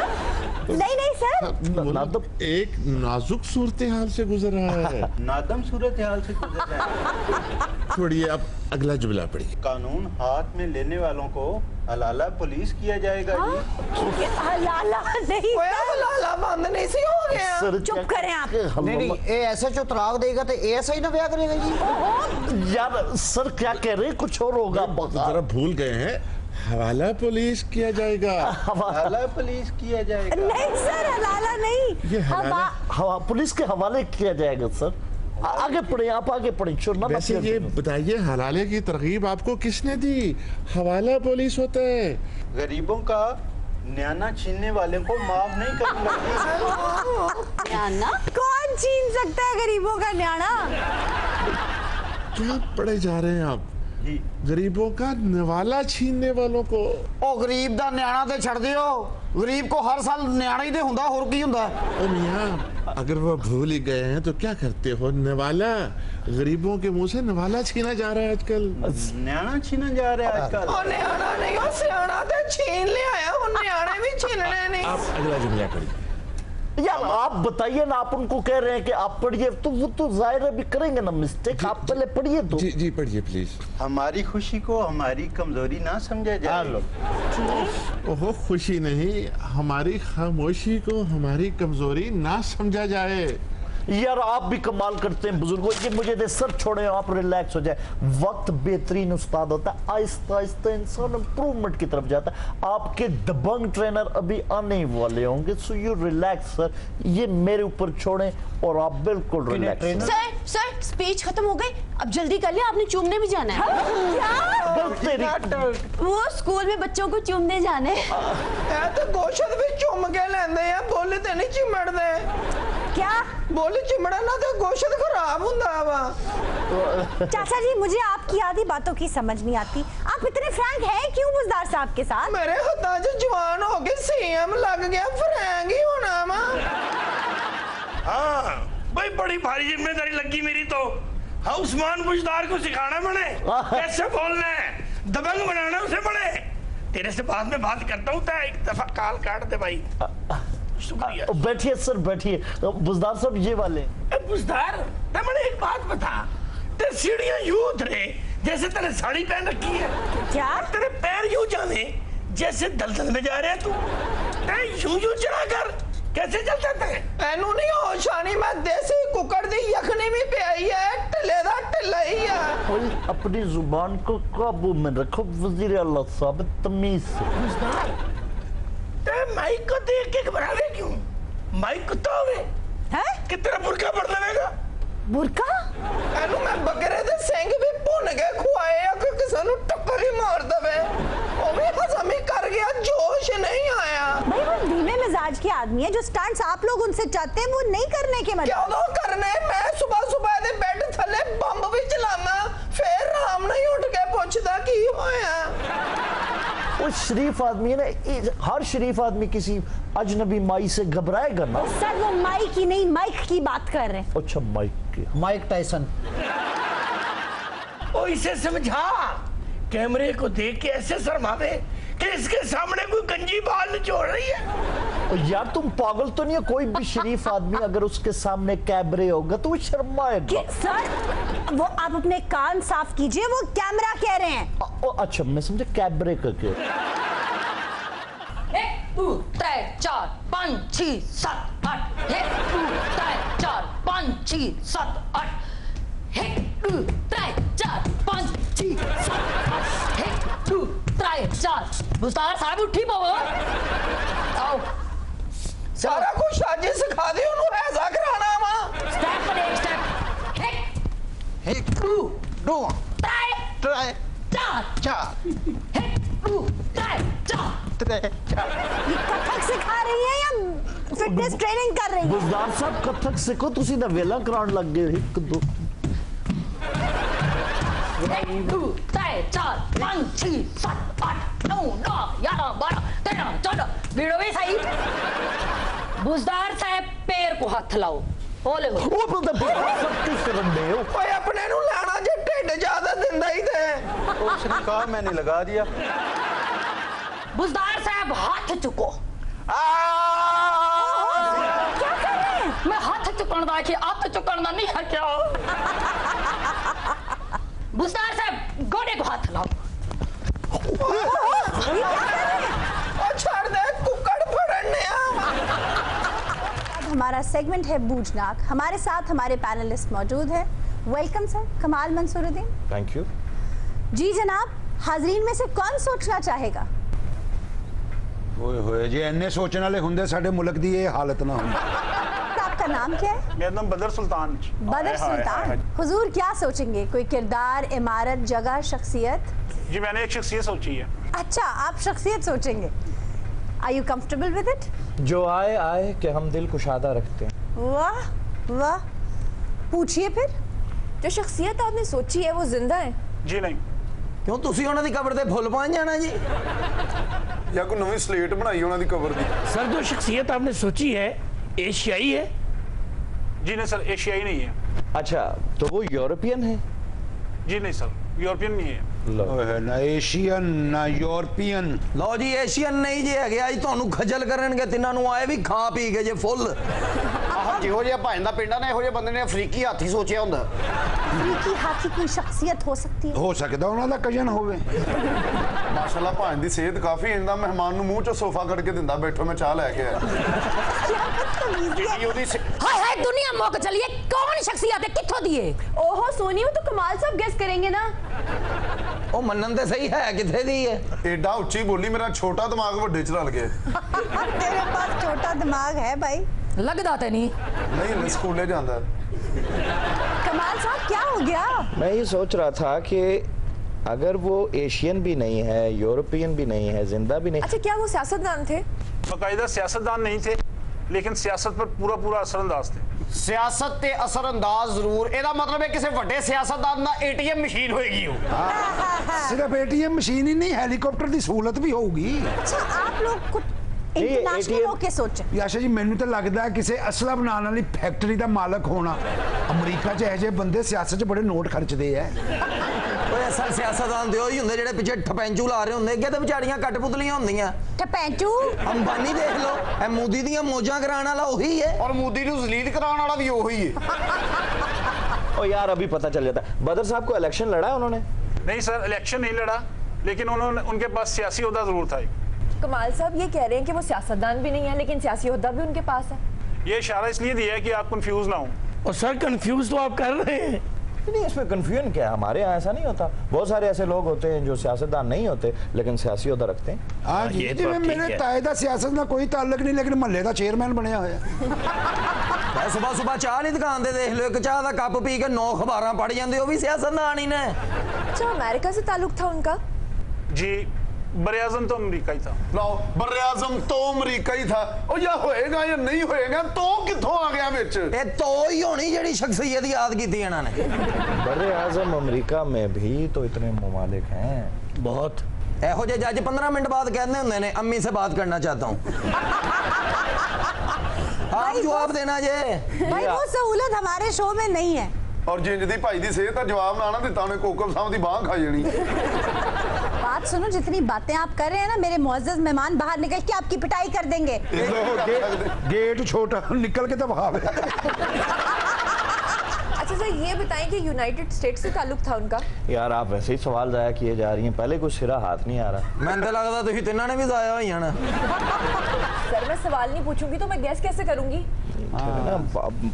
नहीं सर, मुल्क एक नाजुक सूरत हाल से गुजर रहा है। नादम सूरत हाल से गुजर रहा है। छोड़िए, आप अगला जुमला पढ़िए। कानून हाथ में लेने वालों को हलाला पुलिस किया जाएगा जी। हलाला नहीं ओए हलाला बंद नहीं सी हो गया। सर चुप करें आप। नहीं नहीं, ये ऐसे जो तलाक देगा तो ऐसा ही ना ब्याह करेगा जी। यार सर क्या कह रहे हैं, कुछ और होगा। जरा भूल गए हैं, हवाला पुलिस किया जाएगा। हलाला पुलिस किया जाएगा। नहीं सर, हलाला नहीं, ये हवाला हवा पुलिस के हवाले किया जाएगा सर। आगे पढ़े, आप आगे पढ़े। छोड़ना मत वैसे कर ये दो। बताइए, हलाले की तरगीब आपको किसने दी? हवाला पुलिस होता है। गरीबों का न्याना छीनने वाले को माफ नहीं करूंगा। न्याना? कौन छीन सकता है गरीबों का न्याणा? क्या पढ़े जा रहे हैं आप? जी गरीबों का निवाला छीनने वालों को। ओ गरीब दा न्याणा ते छड़ दियो। गरीब को हर साल न्याणा ही दे हुंदा, होर की हुंदा? ओ मियां, अगर वो भूल ही गए हैं तो क्या करते हो? निवाला, गरीबों के मुंह से निवाला छीना जा रहा है आजकल। न्याना छीना जा रहा है आजकल। ओ न्याणा नहीं, ओ सियाणा ते छीन ले आया। ओ न्याणे भी छीनने नहीं। आप अगला जुमला पढ़िए। यार आप बताइए ना, आप उनको कह रहे हैं कि आप पढ़िए, तो वो तो जाहिर है भी करेंगे ना मिस्टेक। आप पहले पढ़िए तो। जी जी पढ़िए प्लीज। हमारी खुशी को हमारी कमजोरी ना समझा जाए। ओहो, खुशी नहीं, हमारी खामोशी को हमारी कमजोरी ना समझा जाए। यार आप भी कमाल करते हैं बुजुर्गों। ये मुझे दे, सर छोड़े, आप रिलैक्स हो जाए। वक्त बेहतरीन उस्ताद होता है, आहिस्ता आहिस्ता इंसान इंप्रूवमेंट की तरफ जाता है। आपके दबंग ट्रेनर अभी आने वाले होंगे, सो यू रिलैक्स सर। ये मेरे ऊपर छोड़ें और आप बिल्कुल रिलैक्स। सर स्पीच खत्म हो गई, अब जल्दी कर ले, आपने चूमने भी जाना है। वो स्कूल में बच्चों को चूमने जाने। ए ते गोशत भी चुम के लेंदे आ, बोले ते नहीं चिमड़दे। क्या? बोले चिमड़ा ना तो गोशत खराब हुंदा वा। चाचा जी, मुझे आपकी आधी बातों की समझ नहीं आती। आप इतने फ्रैंक हैं क्यों बुज़दार साहब के साथ? मेरे हत्था च जवान हो के सीएम लग गया, फ्रैंक ही होना वा। हाँ भाई, बड़ी भारी जिम्मेदारी लगी मेरी तो। हाँ, उस्मान बुज़दार को सिखाना पड़े कैसे बोलना है, दबंग बनाना उसे पड़े। तेरे से बाद में बात करता हूँ, एक दफा काल काट दे भाई। शुक्रिया। बैठिए सर, बैठिए। बुज़दार साहब ये वाले। बुज़दार, ते मैंने एक बात बता, ते सीढ़ियां यूं उतरे जैसे तेरे साड़ी पहन रखी है। क्या? तेरे पैर यूं जाने जैसे दलदल में जा रहे हैं तू। ते यूं चढ़ा कर कैसे चलते थे? एनू नहीं होश आनी, मैं देसी कुकर दी यखनी भी पियाई है, टिल्ले दा टिल्ला ही है। कोई अपनी जुबान को काबू में रखो वजीर आला साहब, तमीज से। बुज़दार, ते माइक को देख के घबरा रहे क्यों? माइक कुत्ता हो गए हैं? कि तेरा बुर्का पड़ देगा? बुरका? एनू मैं बकरे दे सिंग भी भुन के खुआए या कि किसी नु टक्कर ही मार दवे। ओ भी हजम ही कर गया, जोश नहीं आया। भाई वो धीमे मिजाज के आदमी है, जो स्टंट्स आप लोग उनसे चाहते हैं वो नहीं करने के क्या मतलब। दो करने? मैं सुबह सुबह दे बेड थले बंब भी चलाना, फिर राम नहीं उठ के पूछदा की होया। वो शरीफ आदमी है ना, हर शरीफ आदमी किसी अजनबी माई से घबराएगा ना। सर वो माइक ही नहीं, माइक की बात कर रहे हैं। अच्छा माइक की। Mike Tyson. ओ इसे समझा, कैमरे को देख के ऐसे शर्मावे कि इसके सामने कोई गंजी बाल निचोड़ रही है। और यार तुम पागल तो नहीं हो? कोई भी शरीफ आदमी अगर उसके सामने कैमरे होगा तो वो शर्माएगा। सर वो आप अपने कान साफ कीजिए, वो कैमरा कह रहे हैं। अच्छा मैं समझे कैमरे का क्या। 1 2 3 4 5 6 7 8 1 2 3 4 5 6 7 8 1 2 3 4 5 6 7 8 1 2 3 4 बुज़दार साहब उठी पवो आओ सारा कुछ आज ही सिखा दी, उन्होंने ऐसा कराना वा। स्टेप पर एक स्टेप 1 2 दो 3 ट्राई 4 चार 1 2 3 4 3 4 कथक सिखा रही है या फिटनेस ट्रेनिंग कर रही है? बुजदार साहब कथक सिखो, तुसी ਤਾਂ ਵੇਲਾ ਕਰਾਉਣ ਲੱਗ ਗਏ 1 2 1 2 3 4 5 6 7 8 9 10 11 12 13 14 वीडियो भी सही। बुजदार साहब पैर को हाथ लाओ। बोले हो ਉਹ ਬੰਦਾ बुजदार साहब किस ਕਰਨ ਦੇ ਹੋ? ਓਏ ਆਪਣੇ ਨੂੰ ਲਾਣਾ ਜੇ ਢਿੱਡ ਜ਼ਿਆਦਾ ਦਿੰਦਾ ਹੀ ਤੇ उसने कहा मैंने लगा दिया। बुजदार साहब हाथ चुको। क्या कर रहे हैं? मैं हाथ चुकन दा कि हाथ चुकन दा नहीं है क्या? बुजदार साहब गोडे को हाथ लाओ। ये क्या कर रहे हैं? ਓ ਛੱਡ ਦੇ ਕੁੱਕੜ ਫੜਨੇ ਆ। अब हमारा सेगमेंट है बूझनाक। हमारे साथ हमारे पैनलिस्ट मौजूद हैं। वेलकम सर, कमाल मंसूरुद्दीन। Thank you. जी जनाब, हाजरीन में से कौन सोचना चाहेगा? ਓਏ ਹੋਏ ਜੇ ਇੰਨੇ ਸੋਚਣ ਵਾਲੇ ਹੁੰਦੇ ਸਾਡੇ ਮੁਲਕ ਦੀ ਇਹ ਹਾਲਤ ਨਾ ਹੁੰਦੀ। तो आपका नाम क्या है? मेरा नाम बदर सुल्तान। बदर सुल्तान। हुजूर क्या सोचेंगे? कोई किरदार, इमारत, जगह, शख्सियत? जी मैंने एक शख्सियत सोची है। अच्छा, आप शख्सियत सोचेंगे। Are you comfortable with it? जो आए आए कि हम दिल कुशादा रखते हैं। वाह वाह, पूछिए फिर। जो शख्सियत आपने सोची है वो जिंदा है? जी नहीं। ਕਿਉਂ ਤੁਸੀਂ ਉਹਨਾਂ ਦੀ ਕਬਰ ਤੇ ਫੁੱਲ ਪਾਣ ਜਾਣਾ ਜੀ? ਜਾਂ ਕੋਈ ਨਵੀਂ ਸਲੇਟ ਬਣਾਈ ਉਹਨਾਂ ਦੀ ਕਬਰ ਦੀ। सर जो शख्सियत आपने सोची है एशियाई है? जी नहीं सर, एशियाई नहीं है। अच्छा तो वो यूरोपियन है? जी नहीं सर, यूरोपियन नहीं है। ਓਏ ਨਾ ਏਸ਼ੀਅਨ ਨਾ ਯੂਰਪੀਅਨ। ਲਓ ਜੀ ਏਸ਼ੀਅਨ ਨਹੀਂ ਜੇ ਹੈਗੇ, ਅੱਜ ਤੁਹਾਨੂੰ ਖੱਜਲ ਕਰਨਗੇ ਤਿੰਨਾਂ ਨੂੰ, ਆਏ ਵੀ ਖਾ ਪੀ ਕੇ ਜੇ ਫੁੱਲ। ਆਹ ਜਿਹੋ ਜਿਹਾ ਭਾਂਦਾ ਪਿੰਡਾਂ ਨੇ ਇਹੋ ਜਿਹੇ ਬੰਦੇ ਨੇ ਅਫਰੀਕੀ ਹਾਥੀ ਸੋਚਿਆ ਹੁੰਦਾ। अफ्रीकी हाथी की शख्सियत हो सकती है। ਹੋ ਸਕਦਾ ਉਹਨਾਂ ਦਾ ਕਜ਼ਨ ਹੋਵੇ। ਮਾਸ਼ਾਅੱਲਾ ਭਾਂ ਦੀ ਸਿਹਤ ਕਾਫੀ ਇੰਦਾ ਮਹਿਮਾਨ ਨੂੰ ਮੂੰਹ ਚੋਂ ਸੋਫਾ ਕੱਢ ਕੇ ਦਿੰਦਾ, ਬੈਠੋ ਮੈਂ ਚਾਹ ਲੈ ਕੇ ਆਇਆ। ਜਿਹੜੀ ਉਹਦੀ हाय हाय दुनिया मुक चलिए, कौन शख्सियत है किथों दी है? ओहो सोनी, वो तो कमाल साहब गेस करेंगे ना। ਉਹ ਮੰਨਣ ਤੇ ਸਹੀ ਹੈ ਕਿੱਥੇ ਦੀ ਹੈ? ਐਡਾ ਉੱਚੀ ਬੋਲੀ, ਮੇਰਾ ਛੋਟਾ ਦਿਮਾਗ ਵੱਡੇ ਚ ਰਲ ਗਿਆ। तेरे पास छोटा दिमाग है भाई। लगदा ते नहीं। ਨਹੀਂ ਸਕੂਲੇ ਜਾਂਦਾ। कमाल साहब क्या हो गया? मैं ये सोच रहा था कि अगर वो एशियन भी नहीं है, यूरोपियन भी नहीं है, जिंदा भी नहीं। अच्छा, क्या वो सियासतदान थे? बाकायदा सियासतदान नहीं थे, लेकिन सियासत पर पूरा पूरा असरअंदाज थे। ਸਿਆਸਤ ਤੇ ਅਸਰ ਅੰਦਾਜ਼ ਜ਼ਰੂਰ। ਇਹਦਾ ਮਤਲਬ ਹੈ ਕਿਸੇ ਵੱਡੇ ਸਿਆਸਤਦਾਨ ਦਾ ATM ਮਸ਼ੀਨ ਹੋਏਗੀ ਉਹ। ਸਿਰਫ ਏਟੀਐਮ ਮਸ਼ੀਨ ਹੀ ਨਹੀਂ, ਹੈਲੀਕਾਪਟਰ ਦੀ ਸਹੂਲਤ ਵੀ ਹੋਊਗੀ। अच्छा, आप लोग कुछ इंटरनेशनल ATM होके सोचे। ਯਾਸ਼ਾ ਜੀ ਮੈਨੂੰ ਤਾਂ ਲੱਗਦਾ ਕਿਸੇ ਅਸਲਾ ਬਣਾਉਣ ਵਾਲੀ ਫੈਕਟਰੀ ਦਾ ਮਾਲਕ ਹੋਣਾ। ਅਮਰੀਕਾ 'ਚ ਇਹੋ ਜਿਹੇ ਬੰਦੇ ਸਿਆਸਤ 'ਚ ਬੜੇ ਨੋਟ ਖਰਚਦੇ ਐ। ਓਏ ਅਸਲ ਸਿਆਸਤਦਾਨ ਦੇ ਉਹੀ ਹੁੰਦੇ ਜਿਹੜੇ ਪਿੱਛੇ ਠਪੈਂਚੂ ਲਾ ਰਹੇ ਹੁੰਦੇ, ਅੱਗੇ ਤੇ ਵਿਚਾਰੀਆਂ ਕਟਪੁਤਲੀਆਂ ਹੁੰਦੀਆਂ। टपैचू। ਅੰਬਾਨੀ ਦੇਖ ਲਓ, ਇਹ ਮੋਦੀ ਦੀਆਂ ਮੌਜਾਂ ਕਰਾਉਣ ਵਾਲਾ ਉਹੀ ਹੈ। ਔਰ ਮੋਦੀ ਨੂੰ ਜ਼ਲੀਲ ਕਰਾਉਣ ਵਾਲਾ ਵੀ ਉਹੀ ਹੈ। ओ यार अभी पता चल जाता है। बदर साहब को इलेक्शन लड़ा उन्होंने? नहीं सर, इलेक्शन नहीं लड़ा, लेकिन उन्होंने उनके पास सियासी ओहदा जरूर था। कमाल साहब ये कह रहे हैं कि वो सियासतदान भी नहीं है लेकिन सियासी ओहदा भी उनके पास है। ये इशारा इसलिए दिया है कि आप कंफ्यूज ना हो। और सर कंफ्यूज तो आप कर रहे हैं। नहीं, इसमें कन्फ्यूजन क्या है? हमारे यहाँ ऐसा नहीं होता। बहुत सारे ऐसे लोग होते हैं जो सियासतदान नहीं होते लेकिन सियासी ओहदा रखते हैं। ਹਾਂ ਜੀ, ਇਹ ਤਾਂ ਜਿਵੇਂ ਠੀਕ ਮੇਰੇ ਹੈ। ਤਾਏ ਦਾ ਸਿਆਸਤ ਨਾਲ ਕੋਈ ਤਾਲੁਕ ਨਹੀਂ, ਲੇਕਿਨ ਮਹੱਲੇ ਦਾ ਚੇਅਰਮੈਨ ਬਣਿਆ ਹੋਇਆ। ਸੁਬਾ ਸੁਬਾ ਚਾਹ ਦੀ ਦੁਕਾਨ ਤੇ ਦੇਖ ਲਿਓ, ਇੱਕ ਚਾਹ ਦਾ ਕੱਪ ਪੀ ਕੇ 9 ਅਖਬਾਰਾਂ ਪੜ੍ਹ ਜਾਂਦੇ, ਉਹ ਵੀ ਸਿਆਸਤਦਾਨ ਹੀ ਨੇ। अच्छा, अमेरिका से ताल्लुक था उनका? जी बरे-आज़म तो अमेरिका ही था। ਲਓ ਬਰ-ਏ-ਆਜ਼ਮ ਤੋਂ ਅਮਰੀਕਾ ਹੀ ਥਾ। ਉਹ ਜਾਂ ਹੋਏਗਾ ਜਾਂ ਨਹੀਂ ਹੋਏਗਾ, ਤੋਂ ਕਿੱਥੋਂ ਆ ਗਿਆ ਵਿੱਚ? ਇਹ ਤੋ ਹੀ ਹੋਣੀ ਜਿਹੜੀ ਸ਼ਖਸੀਅਤ ਯਾਦ ਕੀਤੀ ਇਹਨਾਂ ਨੇ। बर्रे आजम अमेरिका में भी तो इतने ममालिक हैं। बहुत। ਇਹੋ ਜਿਹੇ ਜੱਜ 15 ਮਿੰਟ ਬਾਅਦ ਕਹਿੰਦੇ ਹੁੰਦੇ ਨੇ ਅੰਮੀ ਸੇ ਬਾਤ ਕਰਨਾ ਚਾਹਤਾ हूँ। आप जवाब देना जे। भाई वो सहूलत हमारे शो में नहीं है। ਔਰ ਜਿੰਜ ਦੀ ਭਾਈ ਦੀ ਸਿਹਤ ਦਾ ਜਵਾਬ ਨਾ ਦਿੱਤਾ ਉਹਨੇ ਕੋਕਬ ਸਾਹਿਬ ਦੀ ਬਾਹ ਖਾ ਜਾਣੀ। बात सुनो, जितनी बातें आप कर रहे हैं ना, मेरे मुअज़्ज़ज़ मेहमान बाहर निकल के आपकी पिटाई कर देंगे। ਗੇਟ ਛੋਟਾ ਨਿਕਲ ਕੇ ਤਾਂ ਵਹਾਵੇ। अच्छा सर, ये बताएं कि यूनाइटेड स्टेट्स से ताल्लुक था उनका? यार आप वैसे ही सवाल ज़ाया किए जा रही हैं, पहले कुछ सिरा हाथ नहीं आ रहा। ਮੈਨੂੰ ਤਾਂ ਲੱਗਦਾ ਤੁਸੀਂ ਤਿੰਨਾਂ ਨੇ ਵੀ ਜ਼ਾਇਆ ਹੋਈ ਹਨ। सर मैं सवाल नहीं पूछूंगी तो मैं गैस कैसे करूंगी? ठीक है ना,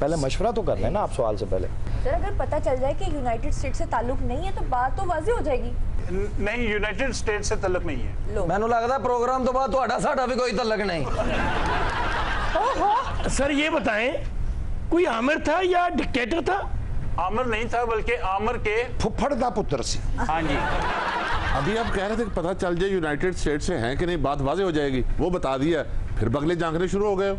पहले मशवरा तो कर लेना आप सवाल से पहले। सर अगर पता चल जाए कि यूनाइटेड स्टेट्स से ताल्लुक नहीं है तो बात तो वाज़ेह हो जाएगी। नहीं, यूनाइटेड स्टेट से तल्लुक नहीं है। लो ਮੈਨੂੰ ਲੱਗਦਾ ਪ੍ਰੋਗਰਾਮ ਤੋਂ ਬਾਅਦ ਤੁਹਾਡਾ ਸਾਡਾ ਵੀ ਕੋਈ ਤਲਕ ਨਹੀਂ। सर ये बताएं, कोई आमिर था या डिक्टेटर था? आमिर नहीं था, बल्कि आमिर के ਫੁੱਫੜ ਦਾ ਪੁੱਤਰ ਸੀ। हाँ जी। अभी आप कह रहे थे कि पता चल जाए यूनाइटेड स्टेट से हैं कि नहीं, बात वाजे हो जाएगी। वो बता दिया, फिर बगले झांकने शुरू हो गए।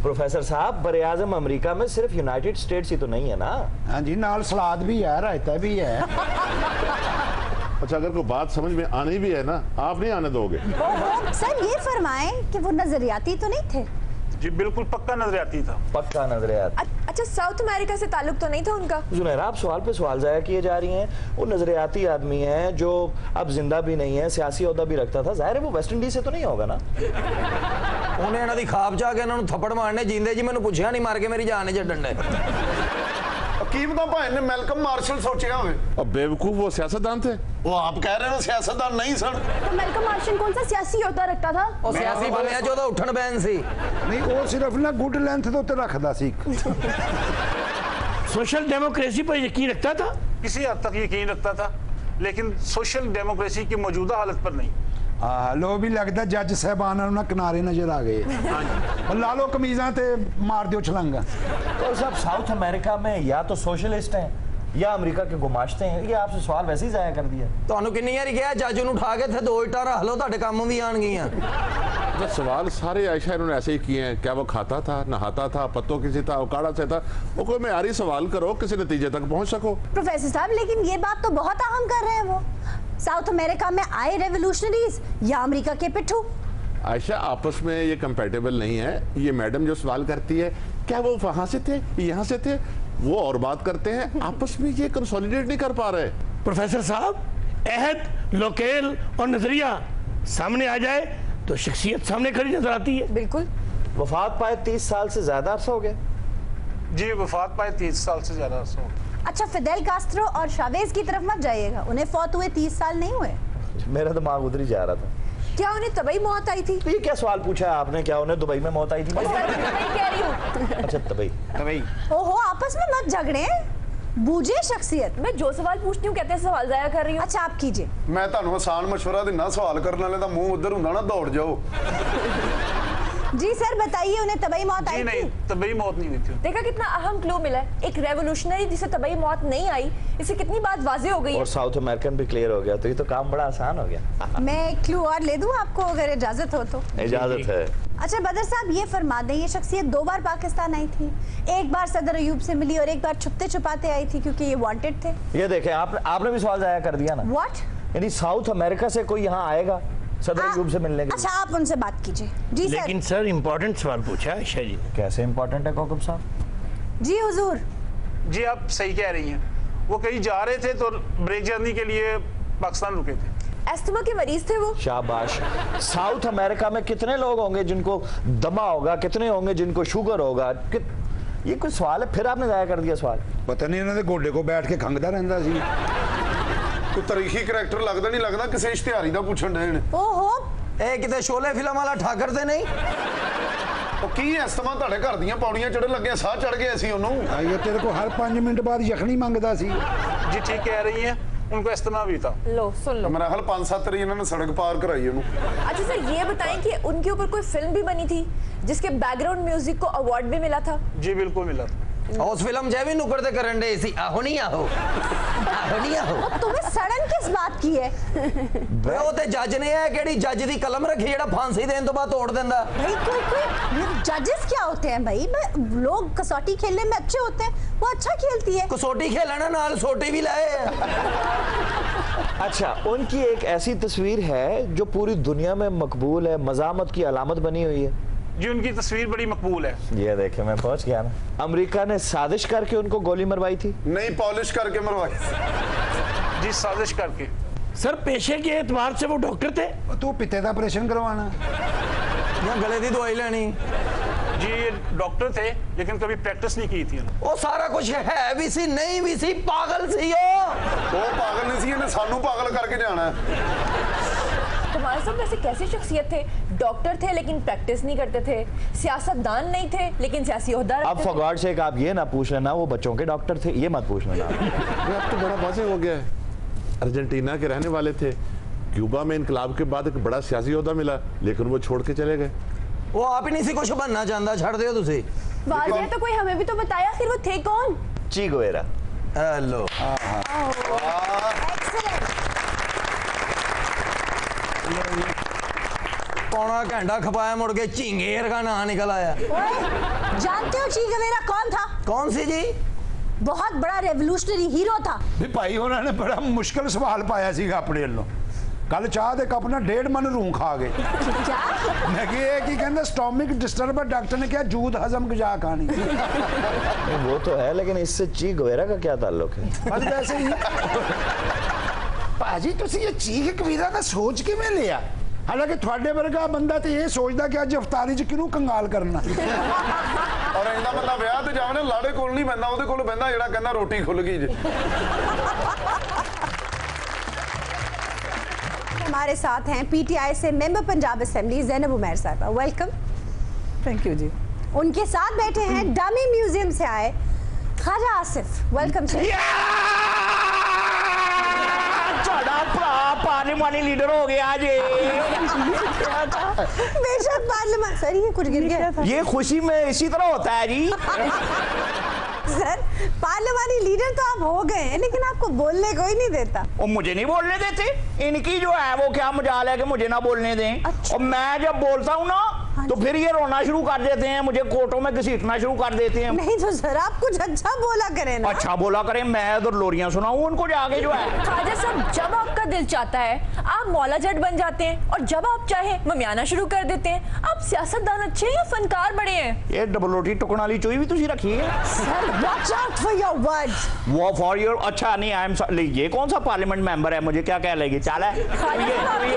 प्रोफेसर साहब, बरे आजम अमरीका में सिर्फ यूनाइटेड स्टेट्स ही तो नहीं है ना। हाँ जी, नाल सलाद भी है, रायता भी है। अच्छा, अगर कोई बात समझ में आनी भी है ना, आप नहीं आने दोगे। सर ये फरमाएं कि वो नजरियाती तो नहीं थे? जी बिल्कुल पक्का नजरियाती था। पक्का नजरियाती। अच्छा, साउथ अमेरिका से ताल्लुक तो नहीं था उनका? जुनैरा, आप सवाल पे सवाल जाया किए जा रही हैं। वो नजरियाती आदमी है जो अब जिंदा भी नहीं है, सियासी ओहदा भी रखता था। जाहिर है वो वेस्ट इंडीज से तो नहीं होगा ना। ਉਹਨੇ ਇਹਨਾਂ ਦੀ ਖਾਬ ਜਾ ਕੇ ਇਹਨਾਂ ਨੂੰ ਥੱਪੜ ਮਾਰਨੇ ਜਿੰਦੇ ਜੀ ਮੈਨੂੰ ਪੁੱਛਿਆ ਨਹੀਂ ਮਾਰ ਕੇ ਮੇਰੀ ਜਾਨ ਚ ਡੰਡੇ ਕੀ ਪਤਾ ਭਾਈ ਨੇ ਮੈਲਕਮ ਮਾਰਸ਼ਲ ਸੋਚਿਆ ਹੋਵੇ। अब बेवकूफ वो सियासतदान थे। वो आप कह रहे हो सियासतदान नहीं सर। तो मेलकम मार्शल कौन सा सियासी होता रखता था? ਉਹ ਸਿਆਸੀ ਬਣਿਆ ਜੋ ਉਹਦਾ ਉੱਠਣ ਬੈਨ ਸੀ। नहीं, वो सिर्फ ना गुड लेंथ के उत्ते रखदा सी। सोशल डेमोक्रेसी पर यकीन रखता था? किसी हद तक यकीन रखता था, लेकिन सोशल डेमोक्रेसी की मौजूदा हालत पर नहीं। लो भी लगता जज साहबान ना किनारे नजर आ गए। ला लो कमीजा ते मार दियो छलांगा। तो साहब साउथ अमेरिका में या तो सोशलिस्ट हैं या अमेरिका के गुमाश्ते हैं। ये आपसे सवाल वैसे ही जाया कर दिया। ਤੁਹਾਨੂੰ ਕਿੰਨੀ ਵਾਰੀ ਕਿਹਾ ਜੱਜ ਨੂੰ ਉਠਾ ਕੇ ਇੱਥੇ ਦੋ ਇੱਟਾਂ ਰੱਖ ਲਓ, ਤੁਹਾਡੇ ਕੰਮ ਵੀ ਆਣਗੀਆਂ। तो सवाल सारे आयशा इन्होंने ऐसे ही किए हैं। क्या वो खाता था, नहाता था, पत्तों किसी था, उकाड़ा से था? वो कोई मेयारी सवाल करो, किसी नतीजे तक पहुंच सको। प्रोफेसर साहब, लेकिन ये बात तो बहुत अहम कर रहे हैं वो। साउथ अमेरिका में आए रेवोल्यूशनरीज या अमेरिका के पिट्ठू? आयशा, आपस में ये कंपैटिबल नहीं है। ये मैडम जो सवाल करती है, क्या वो वहां से थे, यहाँ से थे, वो और बात करते हैं, आपस में ये कंसोलिडेट नहीं कर पा रहे। प्रोफेसर साहब, अहद, लोकेल और नजरिया सामने आ जाए तो शख्सियत सामने खड़ी नजर आती है। बिल्कुल। वफात पाए 30 साल से ज्यादा अरसा हो गया। जी वफात पाए 30 साल से ज्यादा अर्सा हो गया। अच्छा, फिदेल कास्ट्रो और शावेज की तरफ मत जाइएगा, उन्हें फौत हुए 30 साल नहीं हुए। मेरा दिमाग उधर ही जा रहा था। क्या उन्हें तबई मौत आई थी? ये क्या सवाल पूछा है आपने? क्या उन्हें दुबई में मौत आई थी? मैं कह रही हूँ। अच्छा, दुबई। ओहो, आपस में मत झगड़े, बूझे शख्सियत। मैं जो सवाल पूछती हूँ कहते हैं सवाल जाया कर रही हूँ। अच्छा, आप कीजिए। मैं ਤੁਹਾਨੂੰ ਆਸਾਨ ਮਸ਼ਵਰਾ ਦਿੰਦਾ, सवाल करने वाले ਦਾ ਮੂੰਹ ਉਧਰ ਹੁੰਦਾ ਨਾ, ਦੌੜ ਜਾਓ। जी सर, बताइए, उन्हें तबई मौत आई नहीं, थी? तबई मौत नहीं हुई थी। देखा कितना अहम क्लू मिला है। एक रेवोल्यूशनरी जिसे तबई मौत नहीं आई, इससे कितनी बात वाजे हो गई है। और साउथ अमेरिकन भी क्लियर हो गया, तो ये तो काम बड़ा आसान हो गया। मैं एक क्लू और ले दूं आपको, अगर इजाजत हो तो? इजाजत है। अच्छा बदर साहब, ये फरमा दें, ये शख्सियत 2 बार पाकिस्तान आई थी। एक बार सदर अयूब से मिली और एक बार छुपते छुपाते आई थी क्योंकि ये वांटेड थे। ये देखें, आपने भी सवाल जाया कर दिया ना। व्हाट? यानी साउथ अमेरिका से कोई यहाँ आएगा सदर अयूब से मिलने के लिए? अच्छा, आप उनसे बात कीजिए। जी सर। लेकिन सर इम्पोर्टेंट सवाल पूछा है आयशा जी। कैसे इम्पोर्टेंट है कौकब साहब? जी हुजूर। जी आप सही कह रही हैं। वो कहीं जा रहे थे तो ब्रेक जर्नी के लिए पाकिस्तान रुके थे। एस्थमा के मरीज थे वो। शाबाश। साउथ अमेरिका में कितने लोग होंगे जिनको दमा होगा, कितने होंगे जिनको शुगर होगा? ये कोई सवाल है? फिर आपने जाया कर दिया सवाल। पता नहीं इन्होंने गोडे को बैठ के खंगदा रहंदा सी। कोई तारीखी करैक्टर लगता नहीं लगता, किसी इश्तिहारी दा पूछण डे ने। ओहो, ਇਹ ਕਿਤੇ ਸ਼ੋਲੇ ਫਿਲਮ ਵਾਲਾ ਠਾਕਰ ਤੇ ਨਹੀਂ? ਉਹ ਕੀ ਅਸਤਮਾ ਤੁਹਾਡੇ ਘਰ ਦੀਆਂ ਪੌੜੀਆਂ ਚੜਨ ਲੱਗੇ, ਸਾਹ ਚੜ ਗਏ ਅਸੀਂ ਉਹਨੂੰ। ये तेरे को हर 5 मिनट बाद यखनी मंगदा सी। जी ठीक कह रही हैं, उनको इस्तेमा भी था। लो सुन लो। मेरा हाल 5-7 री इन्होंने सड़क पार कराई ਉਹਨੂੰ। अच्छा सर, ये बताएं कि उनके ऊपर कोई फिल्म भी बनी थी जिसके बैकग्राउंड म्यूजिक को अवार्ड भी मिला था? जी बिल्कुल मिला था। ਉਸ ਫਿਲਮ 'ਚ ਵੀ ਨੁਕਰ ਤੇ ਕਰਨ ਦੇ ਸੀ। ਆਹੋ ਨਹੀਂ ਆਹੋ, ਆਹੋ ਨਹੀਂ ਆਹੋ। और तुम्हें सड़न किस बात की है? ਵੇ ਉਹ ਤੇ ਜੱਜ ਨੇ ਹੈ ਕਿਹੜੀ ਜੱਜ ਦੀ ਕਲਮ ਰੱਖੀ ਜਿਹੜਾ ਫਾਂਸੀ देने ਤੋਂ बाਅद तोड़ देंदा। भाई कोई जजेस क्या होते हैं भाई? लोग कसौटी खेलने में अच्छे होते हैं, वो अच्छा खेलती है। कसौटी खेलना नाल सोटी भी लाए। अच्छा, उनकी एक ऐसी तस्वीर है जो पूरी दुनिया में मकबूल है, मज़ामत की अलामत बनी हुई है। जी उनकी तस्वीर बड़ी मकबूल है। ये देखे, मैं पहुंच गया ना। अमेरिका ने साजिश करके उनको गोली मरवाई थी? नहीं, पॉलिश करके मरवाई। जी साजिश करके। सर पेशे के एतबार से वो डॉक्टर थे? तू पिते का ऑपरेशन करवाना या गले की दवाई लेनी? जी ये डॉक्टर थे लेकिन कभी प्रैक्टिस नहीं की थी। वो सारा कुछ है भी सी, नहीं भी सी, पागल सी वो पागल नहीं सी, इन्हें सानू पागल करके जाना है। तुम्हारे सब वैसे कैसी शख्सियत थे? डॉक्टर थे लेकिन प्रैक्टिस नहीं करते थे, सियासतदान नहीं थे लेकिन सियासी ओहदा रखते अब फॉर गॉड सेक आप ये ना पूछ लेना वो बच्चों के डॉक्टर थे, ये मत पूछ लेना। अब तो बड़ा वाज़ेह हो गया है। अर्जेंटीना के रहने वाले थे, क्यूबा में इनकलाब के बाद एक बड़ा सियासी ओहदा मिला लेकिन वो छोड़ के चले गए। वो आप ही नहीं सी कुछ बनना चाहता, छड़ दियो तुसी। वाज़ेह तो कोई हमें भी तो बताया, आखिर वो थे कौन? ची गुएरा। हेलो। पौना घंटा खपाया, मुड़ के चिंगेर का नाम निकल आया। जानते हो चीगवेरा कौन था? कौन सी जी? बहुत बड़ा रेवोल्यूशनरी हीरो था। भी भाई उन्होंने बड़ा मुश्किल सवाल पाया सीगा अपने ਵੱਲੋਂ। कल चाह दे कप ना 1.5 मन रूह खा गए। क्या? मैं कि कहंदा स्टोमिक डिस्टर्बर, डॉक्टर ने कहा जूद हजम गजा खानी। वो तो है, लेकिन इससे ची गवेरा का क्या ताल्लुक है? बस वैसे ही भाजी तुसी ये चीख कबीरा का सोच किवें लिया? हालांकि थोड़े वर्गा बंदा तो ये सोचता कि अज अफतारी च किनू कंगाल करना। और इंदा बंदा ब्याह ते जावने लाड़े कोल नहीं बंदा, ओदे कोल बंदा जेड़ा कहंदा रोटी खुल गई जी। हमारे साथ हैं पीटीआई से मेंबर पंजाब असेंबली ज़ैनब उमैर साहबा, वेलकम। थैंक यू जी। उनके साथ बैठे हैं डमी म्यूजियम से आए ख्वाजा आसिफ, वेलकम सर। पार्लिमानी लीडर हो गया जी। बेशक पार्लियामेंट सर, ये कुछ गिर गया था। ये खुशी में इसी तरह होता है जी। सर पार्लियामानी लीडर तो आप हो गए हैं, लेकिन आपको बोलने कोई नहीं देता। और मुझे नहीं बोलने देते, इनकी जो है वो क्या मजाल है कि मुझे ना बोलने दें। अच्छा। और मैं जब बोलता हूँ ना तो फिर ये रोना शुरू कर देते हैं, मुझे कोर्टों में घसीटना शुरू कर देते हैं। नहीं तो सर आप कुछ अच्छा बोला करें ना। अच्छा बोला करें, मैं उधर लोरियां सुनाऊं उनको जाके जो है। ख्वाजा साहब, जब आपका दिल चाहता है आप मौला जट बन जाते हैं, और जब आप चाहे ममियाना शुरू कर देते हैं। आप सियासतदान अच्छे हैं या फनकार बड़े हैं? ये डबल रोटी टुकड़ा वाली चोई भी तुसी रखी है। Sir watch out for your words. वो फॉर योर, अच्छा नहीं आई एम, ये कौन सा पार्लियामेंट मेंबर है, मुझे क्या कह लेगी? चाल है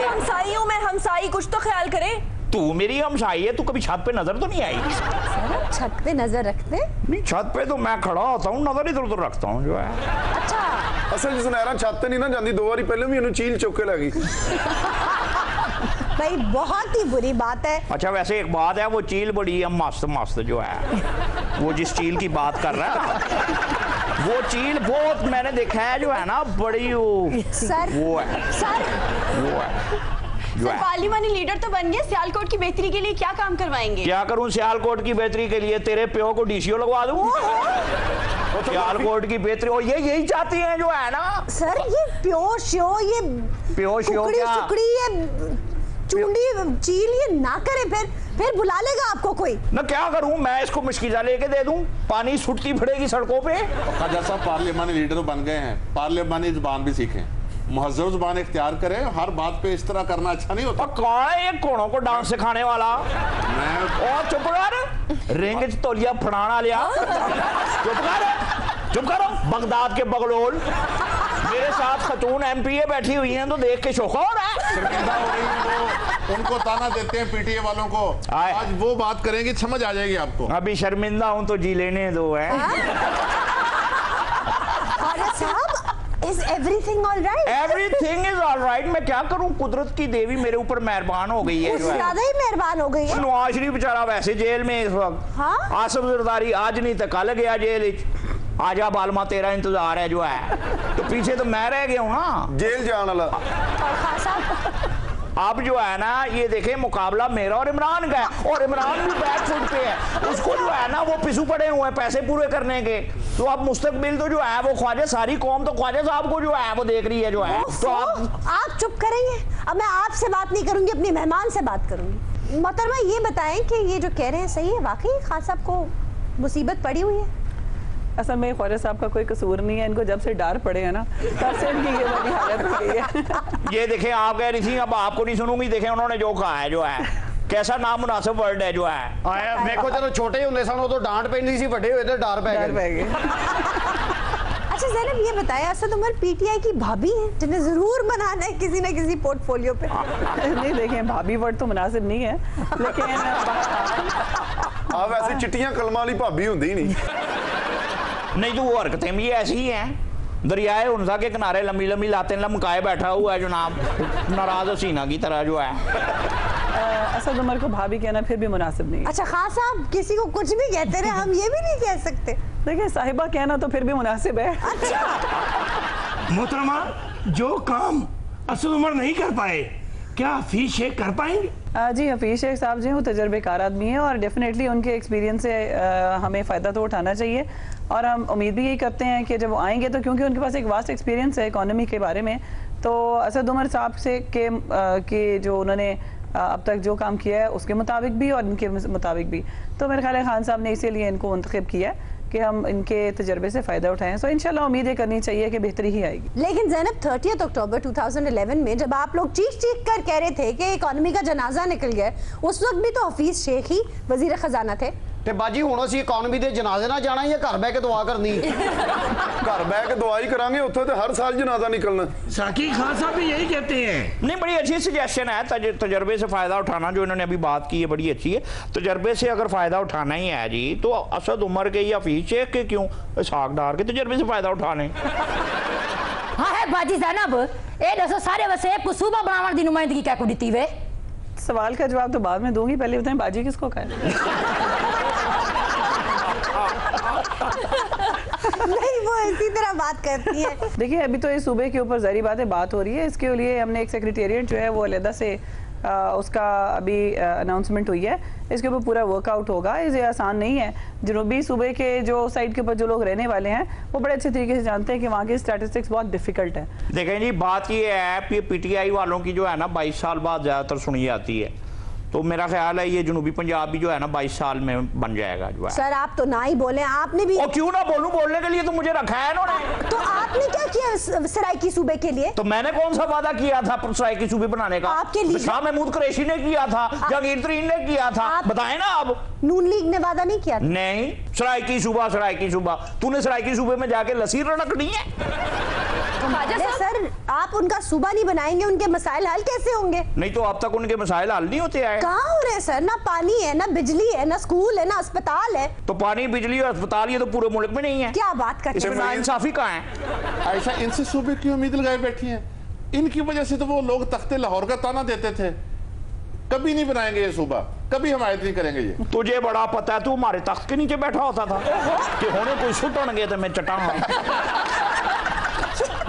हमसाई हूँ मैं, हमसाई, कुछ तो ख्याल करें। तू मेरी हमसाई है, तू कभी छत पे नजर तो नहीं आई? सर छत पे नजर रखते? नहीं, छत पे तो मैं खड़ा होता हूँ, नजर इधर उधर रखता हूँ जो है। अच्छा असल जिस नहरा छत ते नहीं ना जाती, 2 बारी पहले भी इन्हें चील चुक के लगी। भाई बहुत ही बुरी बात है। अच्छा वैसे एक बात है, वो चील बड़ी है मस्त मस्त जो है, वो जिस चील की बात कर रहा है वो चील बहुत मैंने देखा है जो है ना, बड़ी सर वो है सर वो है सर पार्लियामानी लीडर तो बन गए, सियालकोट की बेहतरी के लिए क्या काम करवाएंगे? क्या करूं सियालकोट की बेहतरी के लिए? तेरे प्यो को डीसीओ लगवा दूं। सियालकोट की बेहतरी, और ये यही चाहती हैं जो है ना। सर ये प्यो शो, ये प्यो शो क्या चुकड़ी, ये चुंडी चील, ये ना करे, फिर बुला लेगा आपको कोई ना। क्या करूं मैं, इसको मुश्किजा लेके दे दूं, पानी छुटती फिरेगी सड़कों पे। ख्वाजा साहब पार्लियामानी लीडर बन गए हैं, पार्लियामानी जुबान भी सीखें, महज़ब जुबान इख्तियार करें। हर बात पे इस तरह करना अच्छा नहीं होता। कौन है ये कोणों को डांस सिखाने वाला? मैं। और चुप कर, रिंग च तौलिया फड़ाना लिया। चुप करो, बगदाद के बगलोल मेरे साथ खतून एमपीए बैठी हुई हैं तो देख के शौक हो रहा है। शर्मिंदा हो रही हैं वो, उनको ताना देते हैं पीटीए वालों को। आज वो बात करेंगे, समझ आ जाएगी आपको। अभी शर्मिंदा हूं तो जी लेने दो है। Is everything all right? Everything is all right। मैं क्या करूं, कुदरत की देवी मेरे ऊपर मेहरबान हो गई है। ज्यादा ही मेहरबान हो गई है। नवाज शरीफ बेचारा वैसे जेल में इस वक्त। हाँ? आसिफ जरदारी आज नहीं तो कल गया जेल। आजा बालमा तेरा इंतजार है जो है, तो पीछे तो मैं रह गया हूँ ना जेल जाने वाला। अब जो है ना ये देखें, मुकाबला मेरा और इमरान का है, और इमरान भी बैक फुट पे है। उसको जो है ना वो पिसू पड़े हुए हैं पैसे पूरे करने के। तो अब मुस्तकबिल तो जो है वो ख्वाजा, सारी कौम तो ख्वाजा साहब को जो है वो देख रही है जो है। तो आप चुप करेंगे? अब मैं आपसे बात नहीं करूंगी, अपनी मेहमान से बात करूंगी। मोहतरमा ये बताएं कि ये जो कह रहे हैं सही है? वाकई खान साहब को मुसीबत पड़ी हुई है? असल में ख्वाजा साहब का कोई कसूर नहीं है, इनको जब से डर पड़े हैं ना तब से इनकी ये वाली हालत हो गई है। ये देखें, आप कह रही थी अब आपको नहीं सुनूंगी। देखें उन्होंने जो कहा है जो है, कैसा नामुनासिब वर्ड है जो है। मेरे को जब छोटे होंगे सन तो डांट पैंदी सी, बड़े हुए तो डर पै गए। अच्छा ज़ैनब ये बताया, असद उमर पीटीआई की भाभी है जिन्हें जरूर बनाना है किसी न किसी पोर्टफोलियो पे। नहीं देखें, भाभी वर्ड तो मुनासिब नहीं है, लेकिन आप वैसे चिट्टियां कलमा वाली भाभी होती ही नहीं। तो वो हरकतें भी ऐसी ही हैं। दरियाए उनसा के किनारे लंबी लंबी लातें लमकाए बैठा हुआ है जो नाम नाराज हसीना की तरह जो है। असद उमर को भाभी कहना फिर भी मुनासिब नहीं। अच्छा खान साहब किसी को कुछ भी कहते रहे, हम ये भी नहीं कह सकते। देखिए साहिबा कहना तो फिर भी मुनासिब है। अच्छा मोहतरमा, जो काम असद उमर नहीं कर पाए क्या हफीज शेख कर पाएंगे? जी हफीज शेख साहब जी वो तजर्बेकार आदमी है और डेफिनेटली उनके एक्सपीरियंस से हमें फ़ायदा तो उठाना चाहिए। और हम उम्मीद भी यही करते हैं कि जब वो आएंगे तो क्योंकि उनके पास एक वास्ट एक्सपीरियंस है इकोनॉमी के बारे में, तो असद उमर साहब से के जो उन्होंने अब तक जो काम किया है उसके मुताबिक भी और इनके मुताबिक भी, तो मेरे ख्याल है खान साहब ने इसीलिए इनको मुंतखब किया है कि हम इनके तजर्बे से फ़ायदा उठाएं। सो इंशाल्लाह उम्मीद ये करनी चाहिए कि बेहतरी ही आएगी। लेकिन ज़ैनब 30 अक्टूबर 2011 में जब आप लोग चीख कर कह रहे थे कि इकोनॉमी का जनाजा निकल गया, उस वक्त भी तो हफीज शेख ही वजीर खजाना थे। ਤੇ ਬਾਜੀ ਹੁਣ ਅਸੀਂ ਇਕਨੋਮੀ ਦੇ ਜਨਾਜ਼ੇ ਨਾਲ ਜਾਣਾ ਜਾਂ ਘਰ ਬਹਿ ਕੇ ਦੁਆ ਕਰਨੀ? घर बह के दुआ ही करांगे, उत्थे तो हर साल जनाजा निकलना। साकी खान साहब भी यही कहते हैं। नहीं, बड़ी अच्छी सजेशन है, तजर्बे से फ़ायदा उठाना जो इन्होंने अभी बात की है बड़ी अच्छी है। तजर्बे से अगर फ़ायदा उठाना ही है जी तो असद उमर के या हफीज शेख के क्यों, इसहाक डार के तजर्बे से फ़ायदा उठा लें। हाँ है बाजी ज़ैनब, ए दसो सारे वसे को सूबा बनावन दी नुमाइंदगी क्या को दी वे? सवाल का जवाब तो बाद में दूंगी, पहले बताएं बाजी किसको कहा? नहीं, वो इसी तरह बात करती है। देखिए अभी तो इस सूबे के ऊपर ज़ाहिर बात है बात हो रही है, इसके लिए हमने एक सेक्रेटेरिएट जो है वो अलहदा से उसका अभी अनाउंसमेंट हुई है, इसके ऊपर पूरा वर्कआउट होगा। ये आसान नहीं है। जनूबी सूबे के जो साइड के ऊपर जो लोग रहने वाले हैं वो बड़े अच्छे तरीके से जानते हैं कि वहाँ की स्टैटिस्टिक्स बहुत डिफिकल्ट है। देखें जी, बात ये है पीटीआई वालों की जो है ना 22 साल बाद ज़्यादातर सुनी जाती है, तो मेरा ख्याल है ये जनूबी पंजाब भी जो है ना 22 साल में बन जाएगा जो है। सर आप तो ना ही बोले, आपने भी। और क्यों ना बोलूं, बोलने के लिए तो मुझे रखा है इन्होंने। तो आपने क्या किया सराइकी सूबे के लिए? तो मैंने कौन सा वादा किया था सराइकी सूबे बनाने का? आपके लिए शाह महमूद कुरैशी ने किया था, जहांगीर तरीन ने किया था, बताएं ना आप। नून लीग ने वादा नहीं किया था? नहीं, सराइकी सूबा तूने सराइकी सूबे में जाके लस्सी रखनी है? सर आप उनका सूबा नहीं बनाएंगे, उनके मसाइल हल कैसे होंगे? नहीं तो अब तक उनके मसाइल हल नहीं होते आए। कहाँ हो रहे सर? ना पानी है, ना बिजली है, ना स्कूल है, ना अस्पताल है। तो पानी, बिजली और अस्पताल ये तो पूरे मुल्क में नहीं है। क्या बात करते हैं? इसमें नाइंसाफी कहाँ है? ऐसा इनसे सूबे की उम्मीद लगाए बैठी हैं। इनकी वजह से तो वो लोग तख्ते लाहौर का ताना देते थे, कभी नहीं बनाएंगे ये सूबा, कभी हमायत नहीं करेंगे ये। तुझे बड़ा पता है, तू हमारे तख्त के नीचे बैठा होता था कि होने कोई सुटणगे तो मैं चटाऊंगा।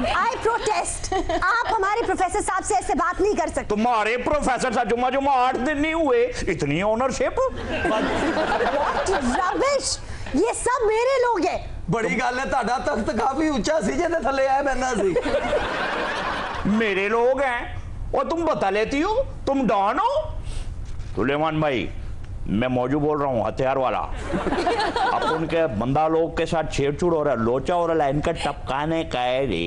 I protest। आप हमारे प्रोफेसर साहब से ऐसे बात नहीं कर सकते। तुम्हारे प्रोफेसर साहब जुम्मा 8 दिन नहीं हुए, इतनी ओनरशिप। रबिश, ये सब मेरे लोग हैं। बड़ी गल है, ताड़ा तख्त काफी ऊंचा सी जिन्हें थले आया बहना सी। मेरे लोग हैं और तुम बता लेती हो तुम डॉन हो। सुलेमान भाई, मैं मौजू बोल रहा हूँ, हथियार वाला। अब उनके बंदा लोग के साथ छेड़छूड़ हो रहा है, लोचा हो रहा है, इनका टपकाने का है रे।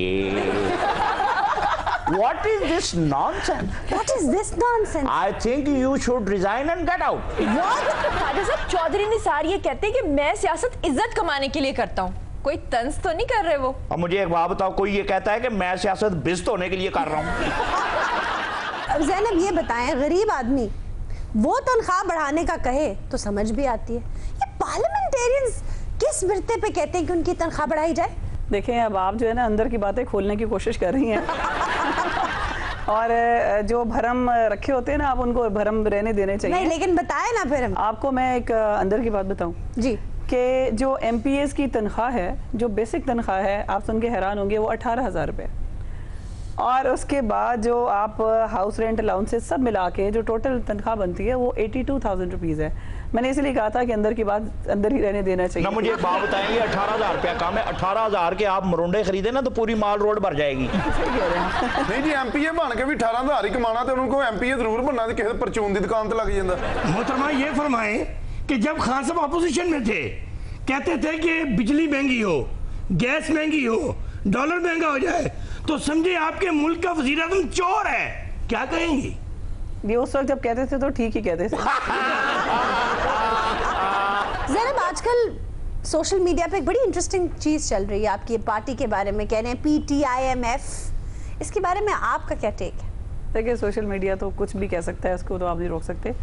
What is this nonsense? What is this nonsense? I think you should resign and get out. What? Khwaja Sahab, Chaudhary Nisar ये कहते हैं कि मैं सियासत इज्जत कमाने के लिए करता हूँ, कोई तंज तो नहीं कर रहे वो? अब मुझे एक बात बताओ, कोई ये कहता है कि मैं सियासत बिस्त होने के लिए कर रहा हूँ? ज़ैनब ये बताएं, गरीब आदमी वो तनख्वाह बढ़ाने का कहे तो समझ भी आती है, ये पार्लियामेंटेरियंस किस बिरते पे कहते हैं कि उनकी तनख्वाह बढ़ाई जाए? देखें अब आप जो है ना अंदर की बातें खोलने की कोशिश कर रही हैं और जो भरम रखे होते हैं ना आप उनको भरम रहने देने चाहिए। नहीं, लेकिन बताए ना फिर। आपको मैं एक अंदर की बात बताऊं जी, कि जो MPS की तनख्वाह है, जो बेसिक तनख्वाह है, आप सुन के हैरान होंगे, वो 18,000 रुपये, और उसके बाद जो आप हाउस रेंट अलाउंसेस सब मिला के जो टोटल तनख्वाह बनती है वो 82,000 रुपीज़ है। मैंने इसलिए कहा था कि अंदर की बात अंदर ही रहने देना चाहिए। ना मुझे एक बात बताएं, ये 18,000 रुपया काम है, 18,000 के आप मरुंडे खरीदे ना तो पूरी माल रोड भर जाएगी। नहीं जी, MPA बन के भी 18,000 ही कमाना, तो उनको MPA जरूर बनना, किसी परचून की दुकान तो लग जाता। मोहतरमा ये फरमाए कि जब खान साहब अपोजिशन में थे, कहते थे कि बिजली महंगी हो, गैस महंगी हो, डॉलर महंगा हो जाए तो समझे आपके मुल्क का वज़ीर आज़म चोर है, क्या कहेंगी? ये उस वक्त जब कहते थे तो ठीक ही कहते थे। ज़ैनब आजकल सोशल मीडिया पे एक बड़ी इंटरेस्टिंग चीज़ चल रही है आपकी पार्टी के बारे में, कह रहे हैं PTIMF, इसके बारे में आपका क्या टेक है? देखिए सोशल मीडिया तो कुछ भी कह सकता है, उसको तो आप नहीं रोक सकते,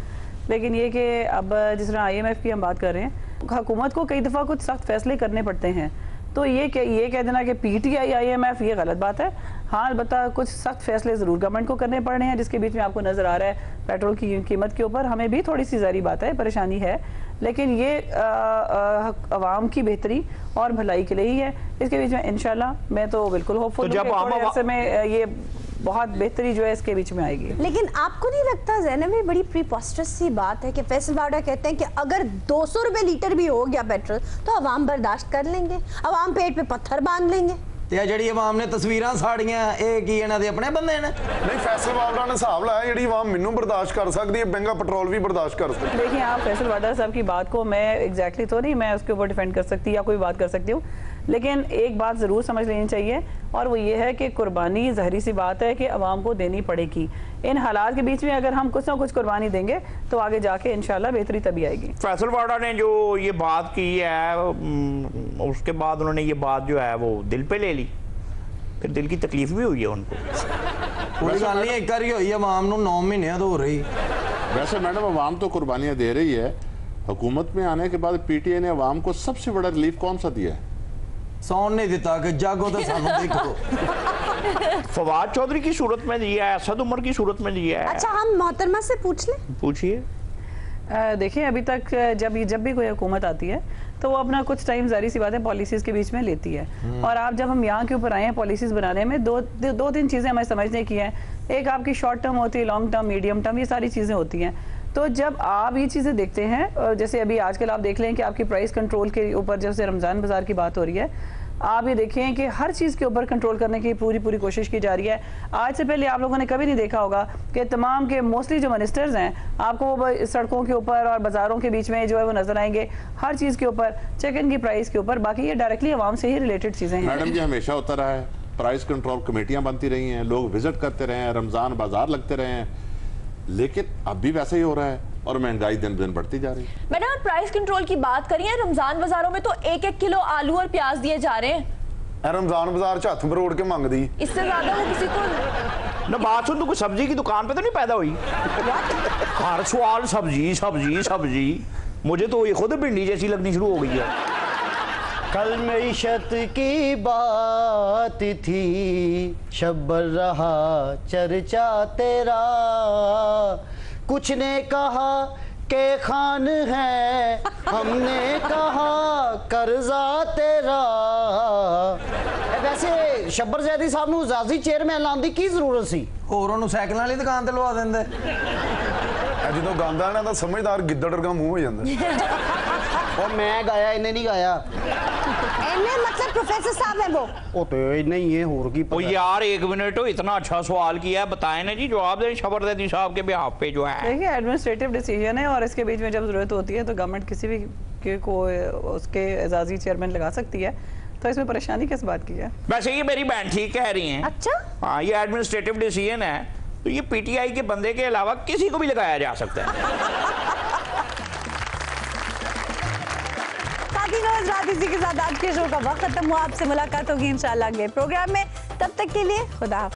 लेकिन ये कि अब जिस तरह IMF की हम बात कर रहे हैं, हुकूमत को कई दफ़ा कुछ सख्त फैसले करने पड़ते हैं, तो ये कह देना कि PTI IMF ये गलत बात है। हाँ अलबत्ता कुछ सख्त फैसले ज़रूर गवर्नमेंट को करने पड़ रहे हैं, जिसके बीच में आपको नज़र आ रहा है पेट्रोल की कीमत के ऊपर हमें भी थोड़ी सी ज़ारी बात है, परेशानी है, लेकिन ये आवाम की बेहतरी और भलाई के लिए ही है। इसके बीच में इंशाल्लाह मैं तो बिल्कुल होपफुल तो जब में ये बहुत बेहतरी जो है इसके बीच में आएगी। लेकिन आपको नहीं लगता ज़ैनब, ये बड़ी प्रीपोस्टरस सी बात है कि फैसल वाडा कहते हैं कि अगर 200 रुपए लीटर भी हो गया पेट्रोल तो अवाम बर्दाश्त कर लेंगे, अवाम पेट पे पत्थर बांध लेंगे। ਤੇ ਜਿਹੜੀ ਆਵਾਮ ਨੇ ਤਸਵੀਰਾਂ ਸਾੜੀਆਂ ਇਹ ਕੀ ਇਹਨਾਂ ਦੇ ਆਪਣੇ ਬੰਦੇ ਨੇ? ਨਹੀਂ ਫੈਸਲ ਵਾਲਾ ਨੇ ਹਿਸਾਬ ਲਾਇਆ ਜਿਹੜੀ ਆਵਾਮ ਮੈਨੂੰ ਬਰਦਾਸ਼ਤ ਕਰ ਸਕਦੀ ਹੈ महंगा पेट्रोल भी बर्दाश्त कर सकती है। देखिए आप फैसल वाडा साहब की बात को मैं एग्जैक्टली तो नहीं मैं उसके ऊपर डिफेंड कर सकती या कोई बात कर सकती हूँ, लेकिन एक बात ज़रूर समझ लेनी चाहिए और वो ये है कि कुर्बानी ज़हरी सी बात है कि अवाम को देनी पड़ेगी। इन हालात के बीच में अगर हम कुछ ना कुछ कुर्बानी देंगे तो आगे जाके इंशाल्लाह बेहतरी तभी आएगी। फैसल वाडा ने जो ये बात की है उसके बाद उन्होंने ये बात जो है वो दिल पे ले ली, फिर दिल की तकलीफ भी हुई है उनको। कोई गल नहीं, एक बारी हुई आवाम नूं 9 महीने तो हो रही। वैसे मैडम अवाम तो कुर्बानियां दे रही है, हुकूमत में आने के बाद पीटीआई ने अवाम को सबसे बड़ा रिलीफ कौन सा दिया है? सौन नहीं दिता कि जागो तो सानू देखो। फवाद चौधरी की सूरत में दिया है, असद उमर की सूरत में दिया है। अच्छा हम मोहतरमा से पूछ लें? पूछिए। देखिए अभी तक जब भी कोई हुकूमत आती है तो वो अपना कुछ टाइम जारी सी बात है पॉलिसीज़ के बीच में लेती है, और आप जब हम यहाँ के ऊपर आए हैं पॉलिसीज़ बनाने में दो तीन चीज़ें हमें समझने की हैं। एक आपकी शॉर्ट टर्म होती है, लॉन्ग टर्म, मीडियम टर्म, ये सारी चीज़ें होती हैं। तो जब आप ये चीज़ें देखते हैं, जैसे अभी आजकल आप देख लें कि आपकी प्राइस कंट्रोल के ऊपर जैसे रमज़ान बाज़ार की बात हो रही है, आप ये देखें कि हर चीज़ के ऊपर कंट्रोल करने की पूरी कोशिश की जा रही है। आज से पहले आप लोगों ने कभी नहीं देखा होगा कि तमाम के मोस्टली जो मिनिस्टर्स हैं आपको वो सड़कों के ऊपर और बाज़ारों के बीच में जो है वो नजर आएंगे, हर चीज़ के ऊपर, चिकन की प्राइस के ऊपर। बाकी ये डायरेक्टली आवाम से ही रिलेटेड चीज़ें हैं। मैडम जी हमेशा होता रहा है, प्राइस कंट्रोल कमेटियां बनती रही हैं, लोग विजिट करते रहे हैं, रमजान बाजार लगते रहे हैं, लेकिन अब भी वैसे ही हो रहा है और महंगाई दिन दिन बढ़ती जा रही है। मैडम प्राइस कंट्रोल की बात करिए, रमजान बाजारों में तो 1-1 किलो आलू और प्याज दिए जा रहे हैं। रमजान बाजार च हथ मरोड़ के मंगदी, इससे ज्यादा वो किसी को ना बात सुन, तो कोई सब्जी की दुकान पे तो नहीं पैदा हुई? हर सवाल सब्जी सब्जी सब्जी, मुझे तो ये खुद भिंडी जैसी लगनी शुरू हो गई है। कल मईशत की बात थी, शब्बर रहा चर्चा तेरा, कुछ ने कहा के खान है, हमने कहा कर्जा तेरा। वैसे शब्बर जैदी साहब नूं जाजी चेयरमैन लाने की की जरूरत सी? होर उन्होंने साइकिल वाली दुकान ते लवा देंदे। जो गांदा ना तो समझदार गिद्दड़ वर्गा मुंह हो जाता। और मैं गाया, इन्हें नहीं गाया। इन्हें मतलब प्रोफेसर साहब है वो तो नहीं है होर की ओ यार एक मिनट, इतना अच्छा सवाल किया है, बताएं ना जी, जवाब दें शब्बर जैदी साहब के बिहाफ पे जो है। देखिए एडमिनिस्ट्रेटिव डिसीजन है और इसके बीच में जब जरूरत होती है तो गवर्नमेंट किसी भी को उसके एजाजी चेयरमैन लगा सकती है, तो इसमें परेशानी किस बात की है? वैसे ये मेरी बहन ठीक कह रही हैं। अच्छा हाँ, ये एडमिनिस्ट्रेटिव डिसीजन है, तो ये पीटीआई के बंदे के अलावा किसी को भी लगाया जा सकता है। रात इसी के साथ आज के शो का वक्त खत्म हुआ। आपसे मुलाकात होगी इंशाल्लाह अगले प्रोग्राम में, तब तक के लिए खुदा हाफ़िज़।